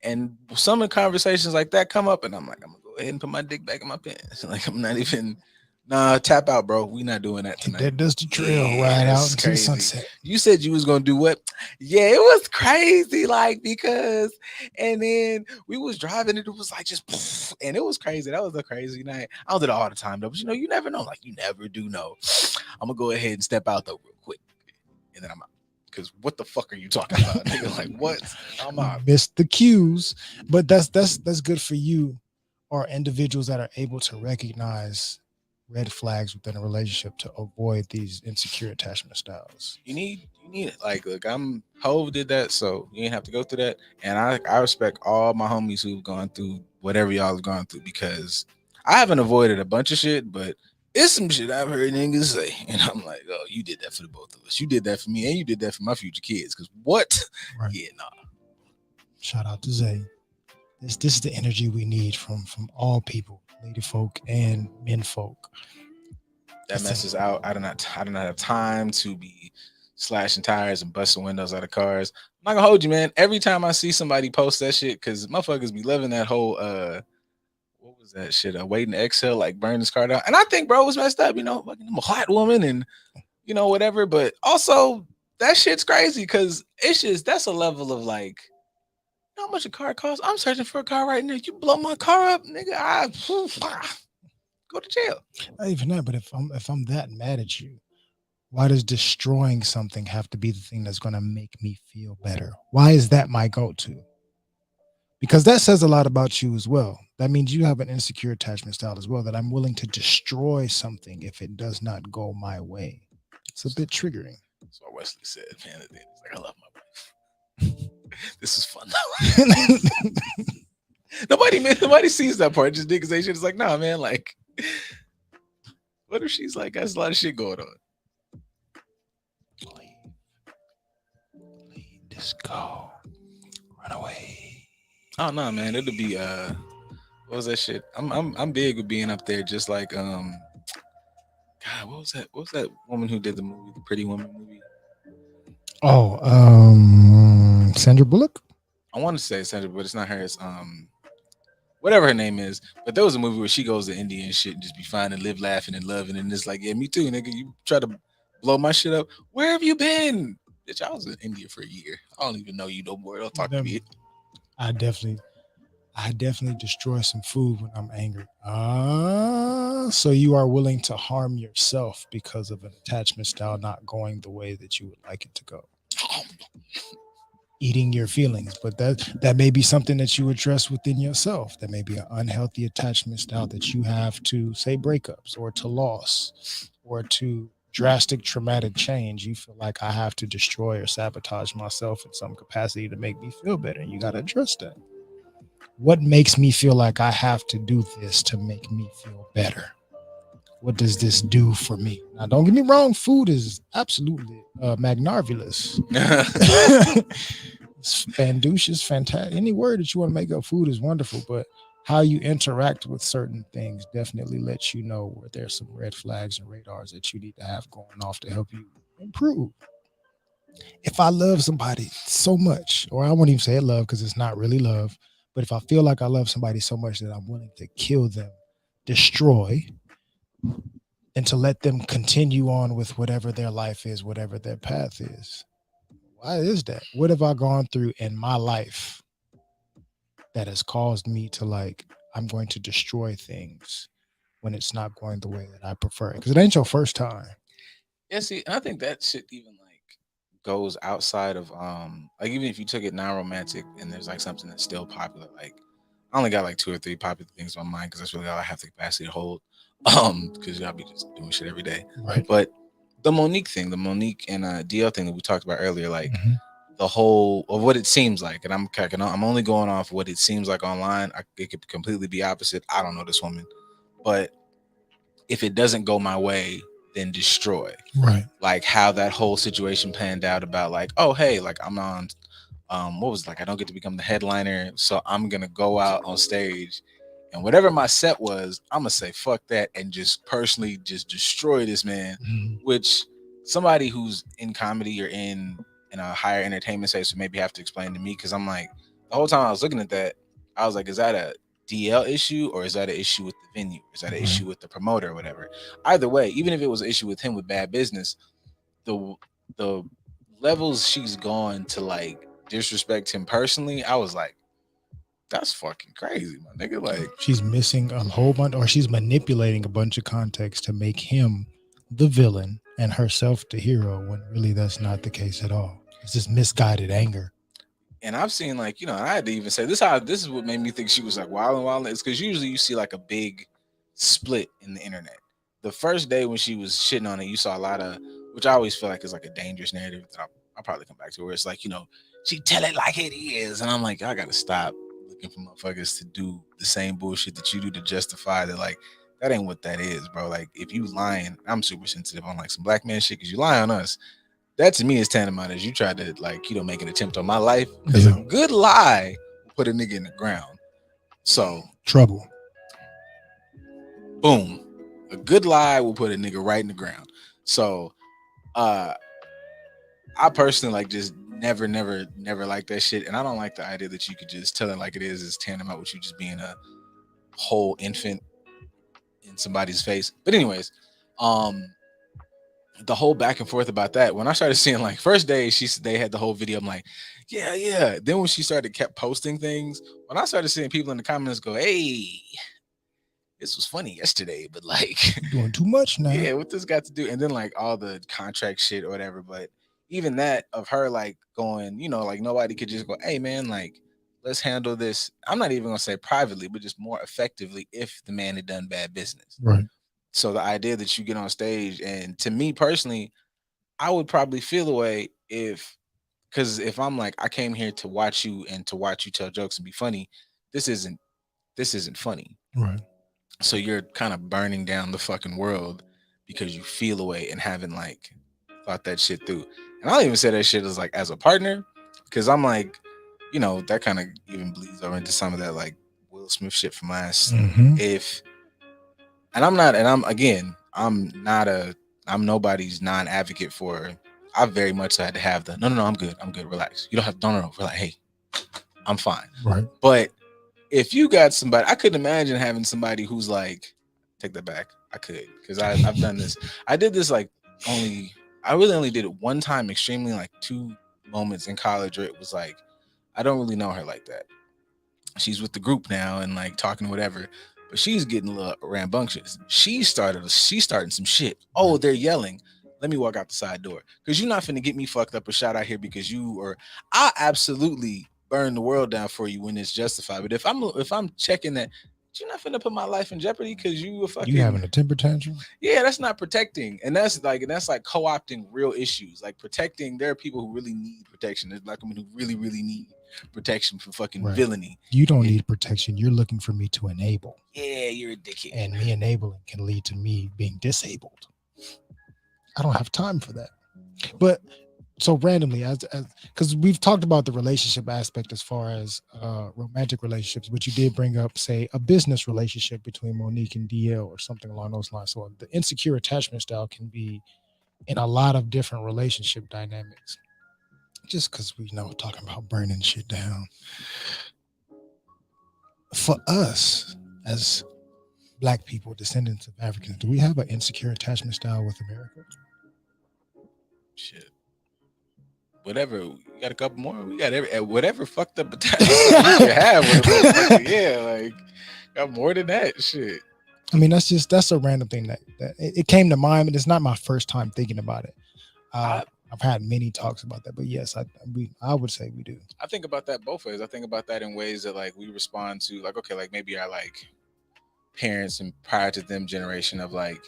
And some of the conversations like that come up, and I'm like, I'm gonna go ahead and put my dick back in my pants. Like I'm not even. Nah, tap out, bro. We not doing that tonight. That does the trail ride out into the sunset. You said you was gonna do what? Yeah, it was crazy, like because, and then we was driving, and it was like just, and it was crazy. That was a crazy night. I don't do it all the time though, but you never know. Like you never do know. I'm gonna go ahead and step out though real quick, and then I'm out. Because what the fuck are you talking about, nigga? Like what? I'm out. Missed the cues, but that's good for you, or individuals that are able to recognize red flags within a relationship to avoid these insecure attachment styles. You need it. Like, look, Hove did that, so you ain't have to go through that. And I respect all my homies who've gone through whatever y'all have gone through, because I haven't avoided a bunch of shit, but it's some shit I've heard niggas say, and I'm like, oh, you did that for the both of us. You did that for me, and you did that for my future kids. Because what? Right. Yeah, nah. Shout out to Zay. This is the energy we need from all people, lady folk and men folk. That messes out. I do not have time to be slashing tires and busting windows out of cars. I'm not gonna hold you, man. Every time I see somebody post that shit, because motherfuckers be loving that whole what was that shit? Waiting to exhale, like burn his car down. And I think bro was messed up, like I'm a hot woman and whatever. But also that shit's crazy because it's just that's a level of like, how much a car costs? I'm searching for a car right now. You blow my car up, nigga, I go to jail. Not even that, but if I'm that mad at you, why does destroying something have to be the thing that's going to make me feel better? Why is that my go-to? Because that says a lot about you as well. That means you have an insecure attachment style as well, that I'm willing to destroy something if it does not go my way. It's a bit triggering. That's what Wesley said, man. It's like, I love my wife. This is fun though. Nobody sees that part. Just niggas say shit. It's like, nah, man. Like, what if she's like, that's a lot of shit going on. Just go, run away. Oh no, man. It'll be what was that shit? I'm big with being up there, just like God. What was that? What was that woman who did the movie, the Pretty Woman movie? Oh, Sandra Bullock. I want to say Sandra, but it's not her. It's whatever her name is. But there was a movie where she goes to India and shit and just be fine and live laughing and loving, and it's like, yeah, me too, nigga. You try to blow my shit up. Where have you been? Bitch, I was in India for a year. I don't even know you no more. Don't talk to me. I definitely destroy some food when I'm angry. So you are willing to harm yourself because of an attachment style not going the way that you would like it to go. Eating your feelings, but that may be something that you address within yourself. That may be an unhealthy attachment style that you have to, say, breakups or to loss or to drastic traumatic change. You feel like I have to destroy or sabotage myself in some capacity to make me feel better. And you got to address that. What makes me feel like I have to do this to make me feel better? What does this do for me? Now, don't get me wrong. Food is absolutely magnarvulous. It's fantastic. Any word that you want to make up, food is wonderful. But how you interact with certain things definitely lets you know where there's some red flags and radars that you need to have going off to help you improve. If I love somebody so much, or I won't even say love because it's not really love, but if I feel like I love somebody so much that I'm willing to kill them, destroy, and to let them continue on with whatever their life is, whatever their path is. Why is that? What have I gone through in my life that has caused me to like, I'm going to destroy things when it's not going the way that I prefer? Because it ain't your first time. Yeah, see, I think that shit even like goes outside of like even if you took it non-romantic and there's like something that's still popular, like I only got like 2 or 3 popular things on my mind because that's really all I have the capacity to hold. Because y'all be just doing shit every day. Right. But the Monique and DL thing that we talked about earlier, like Mhm. the whole of what it seems like, and I'm only going off what it seems like online. It could completely be opposite. I don't know this woman, but if it doesn't go my way, then destroy. Right. Like how that whole situation panned out about like, oh hey, like I'm on what was it, like I don't get to become the headliner, so I'm gonna go out on stage and whatever my set was, I'm gonna say fuck that and just personally just destroy this man. Which somebody who's in comedy or in a higher entertainment space would maybe have to explain to me, because I'm like, the whole time I was looking at that, I was like, is that a DL issue or is that an issue with the venue? Is that an issue with the promoter or whatever? Either way, even if it was an issue with him with bad business, the levels she's gone to like disrespect him personally, I was like, that's fucking crazy, my nigga. Like She's missing a whole bunch, or she's manipulating a bunch of context to make him the villain and herself the hero, when really that's not the case at all. It's just misguided anger. and I've seen like, you know, I had to even say this is what made me think she was like wild and wild. It's because usually you see like a big split in the internet. The first day when she was shitting on it, you saw a lot of, which I always feel like is like a dangerous narrative that I'll probably come back to, where it's like, you know, she tell it like it is. And I'm like, I gotta stop looking for motherfuckers to do the same bullshit that you do to justify that. Like, that ain't what that is, bro. Like, if you lying, I'm super sensitive on like some black man shit because you lie on us. That to me is tantamount as you tried to like, you know, make an attempt on my life. Because a good lie will put a nigga in the ground. So trouble. Boom. A good lie will put a nigga right in the ground. So I personally like just never like that shit. And I don't like the idea that you could just tell it like it is tantamount with you just being a whole infant in somebody's face. But anyways, the whole back and forth about that, when I started seeing like first day they had the whole video, I'm like, yeah. Then when she kept posting things, when I started seeing people in the comments go, hey, this was funny yesterday, but like doing too much now. Yeah, what this got to do? And then like all the contract shit or whatever. But even that of her like going, you know, like nobody could just go, hey man, like let's handle this. I'm not even gonna say privately, but just more effectively if the man had done bad business. Right. So the idea that you get on stage, and to me personally, I would probably feel the way because if I'm like, I came here to watch you and to watch you tell jokes and be funny, this isn't funny. Right. So you're kind of burning down the fucking world because you feel away and haven't like thought that shit through. And I don't even say that shit as like as a partner, because I'm like, you know, that kind of even bleeds over into some of that like Will Smith shit from last. I'm nobody's non-advocate for. I very much had to have the no, I'm good, relax. You don't have no, relax. Hey, I'm fine. Right. But if you got somebody, I couldn't imagine having somebody who's like, take that back. I could, because I've done this. I did this like I really only did it one time, extremely like 2 moments in college where it was like, I don't really know her like that. She's with the group now and like talking whatever, but she's getting a little rambunctious. She's starting some shit. Oh, they're yelling. Let me walk out the side door, because you're not finna get me fucked up or shot out here because I absolutely burn the world down for you when it's justified. But if I'm checking that, you're not finna put my life in jeopardy because you having a temper tantrum. Yeah, that's not protecting, and that's like co-opting real issues. Like protecting, there are people who really need protection. There's black women who really need protection from fucking villainy. You don't need protection. You're looking for me to enable. Yeah, you're a dickhead. And me enabling can lead to me being disabled. I don't have time for that. But so randomly, as because we've talked about the relationship aspect as far as romantic relationships, but you did bring up, say, a business relationship between Monique and DL or something along those lines. So the insecure attachment style can be in a lot of different relationship dynamics. Just because we know talking about burning shit down. For us as Black people, descendants of Africans, do we have an insecure attachment style with America? Shit. Whatever. You got a couple more? We got whatever fucked up attachment style you can have with a motherfucker. Yeah, like got more than that shit. I mean, that's a random thing that it came to mind, but it's not my first time thinking about it. I've had many talks about that, but yes, I would say we do. I think about that both ways. I think about that in ways that like we respond to, like, okay, like maybe our like parents and prior to them generation of like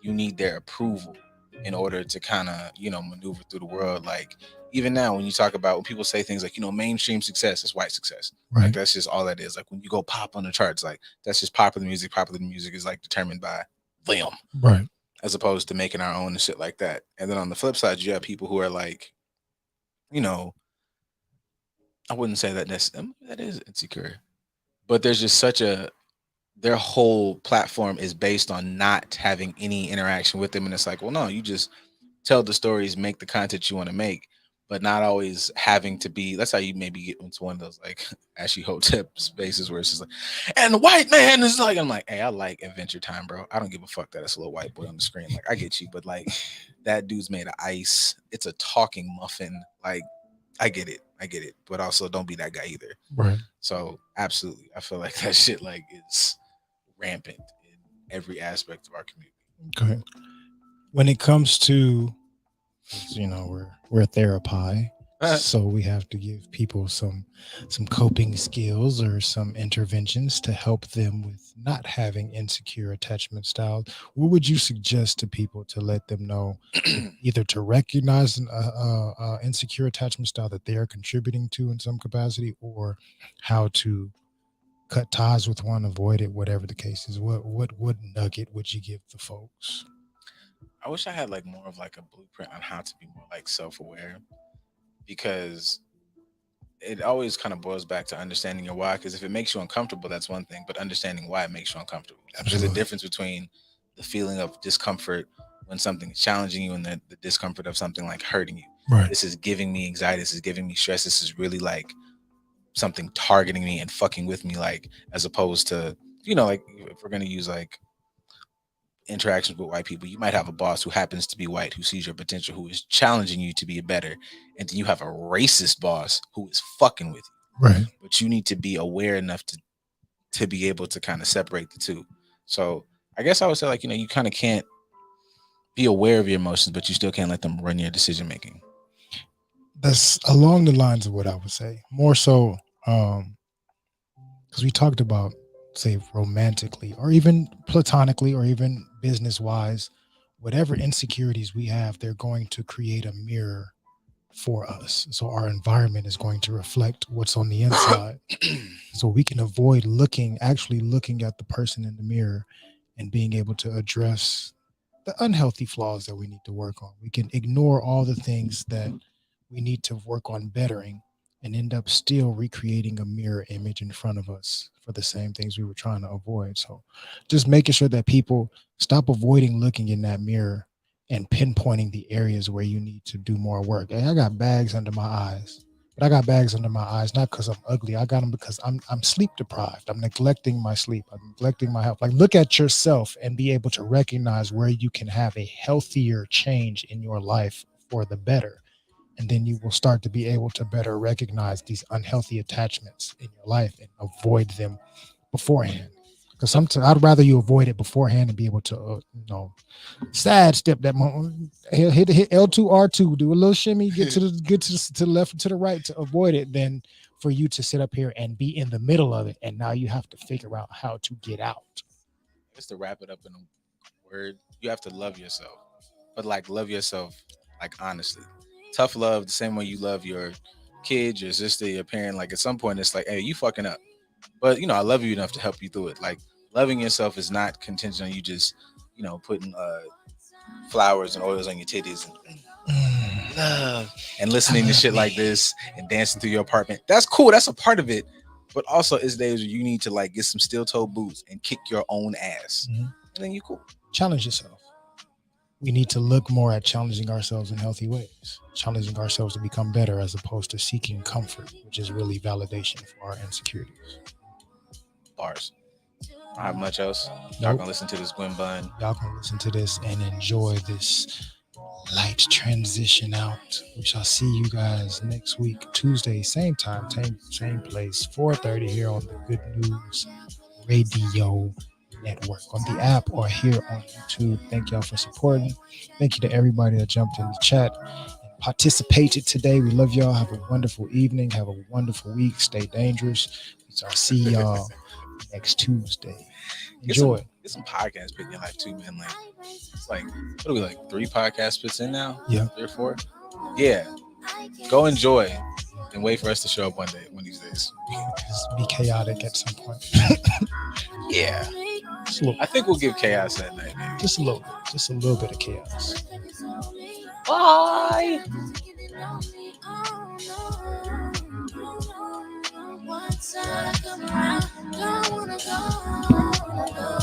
you need their approval in order to kind of, you know, maneuver through the world. Like even now when you talk about, when people say things like, you know, mainstream success is white success. Right. Like that's just all that is. Like when you go pop on the charts, like that's just popular music. Popular music is like determined by them. Right. As opposed to making our own and shit like that. And then on the flip side, you have people who are like, you know, I wouldn't say that that is insecure, but there's just their whole platform is based on not having any interaction with them. And it's like, well, no, you just tell the stories, make the content you want to make, but not always having to be, that's how you maybe get into one of those like Ashley Hotep spaces where it's just like, and the white man is like, I'm like, hey, I like Adventure Time, bro. I don't give a fuck that it's a little white boy on the screen. Like, I get you, but like that dude's made of ice. It's a talking muffin. Like, I get it. But also don't be that guy either. Right. So absolutely. I feel like that shit like is rampant in every aspect of our community. Okay. When it comes to, you know, we're therapy, so we have to give people some coping skills or some interventions to help them with not having insecure attachment styles. What would you suggest to people to let them know either to recognize an insecure attachment style that they are contributing to in some capacity, or how to cut ties with one, avoid it, whatever the case is? What nugget would you give the folks? I wish I had like more of like a blueprint on how to be more like self-aware, because it always kind of boils back to understanding your why. Because if it makes you uncomfortable, that's one thing, but understanding why it makes you uncomfortable. There's a difference between the feeling of discomfort when something is challenging you and the discomfort of something like hurting you. Right. This is giving me anxiety. This is giving me stress. This is really like something targeting me and fucking with me, like, as opposed to, you know, like if we're going to use like interactions with white people, you might have a boss who happens to be white, who sees your potential, who is challenging you to be better, and then you have a racist boss who is fucking with you. Right. But you need to be aware enough to be able to kind of separate the two. So I guess I would say, like, you know, you kind of can't be aware of your emotions, but you still can't let them run your decision making. That's along the lines of what I would say. More so, because we talked about, say, romantically or even platonically or even business wise, whatever insecurities we have, they're going to create a mirror for us. So our environment is going to reflect what's on the inside. So we can avoid actually looking at the person in the mirror and being able to address the unhealthy flaws that we need to work on. We can ignore all the things that we need to work on bettering and end up still recreating a mirror image in front of us for the same things we were trying to avoid. So just making sure that people stop avoiding looking in that mirror and pinpointing the areas where you need to do more work. Hey, I got bags under my eyes, but I got bags under my eyes not because I'm ugly. I got them because I'm sleep deprived. I'm neglecting my sleep. I'm neglecting my health. Like, look at yourself and be able to recognize where you can have a healthier change in your life for the better. And then you will start to be able to better recognize these unhealthy attachments in your life and avoid them beforehand. Because sometimes I'd rather you avoid it beforehand and be able to, sidestep that moment. Hit L2 R2, do a little shimmy, get to the left and to the right to avoid it, than for you to sit up here and be in the middle of it. And now you have to figure out how to get out. Just to wrap it up in a word, you have to love yourself, but like love yourself, like honestly. Tough love, the same way you love your kid, your sister, your parent. Like at some point, it's like, hey, you fucking up, but I love you enough to help you through it. Like loving yourself is not contingent on you just, putting flowers and oils on your titties. love, and listening to shit like this and dancing through your apartment. That's cool. That's a part of it. But also, it's days where you need to like get some steel toe boots and kick your own ass, and then you cool. Challenge yourself. We need to look more at challenging ourselves in healthy ways, challenging ourselves to become better as opposed to seeking comfort, which is really validation for our insecurities. Bars. I don't have much else. Y'all Nope. gonna listen to this Gwen Bun. Y'all can listen to this and enjoy this light transition out. We shall see you guys next week, Tuesday, same time, same place, 4:30 here on the Good News Radio Network, on the app or here on YouTube. Thank y'all for supporting. Thank you to everybody that jumped in the chat and participated today. We love y'all. Have a wonderful evening. Have a wonderful week. Stay dangerous. I'll see y'all next Tuesday. Enjoy. Get some podcasts put in your life too, man. Like, it's like, what are we, like 3 podcast spits in now? Yeah. 3 or 4? Yeah. Go enjoy and wait for us to show up one of these days. Just be chaotic at some point. Yeah. I think we'll give chaos that night, maybe. Just a little bit of chaos. Bye. Once I come around, don't wanna go.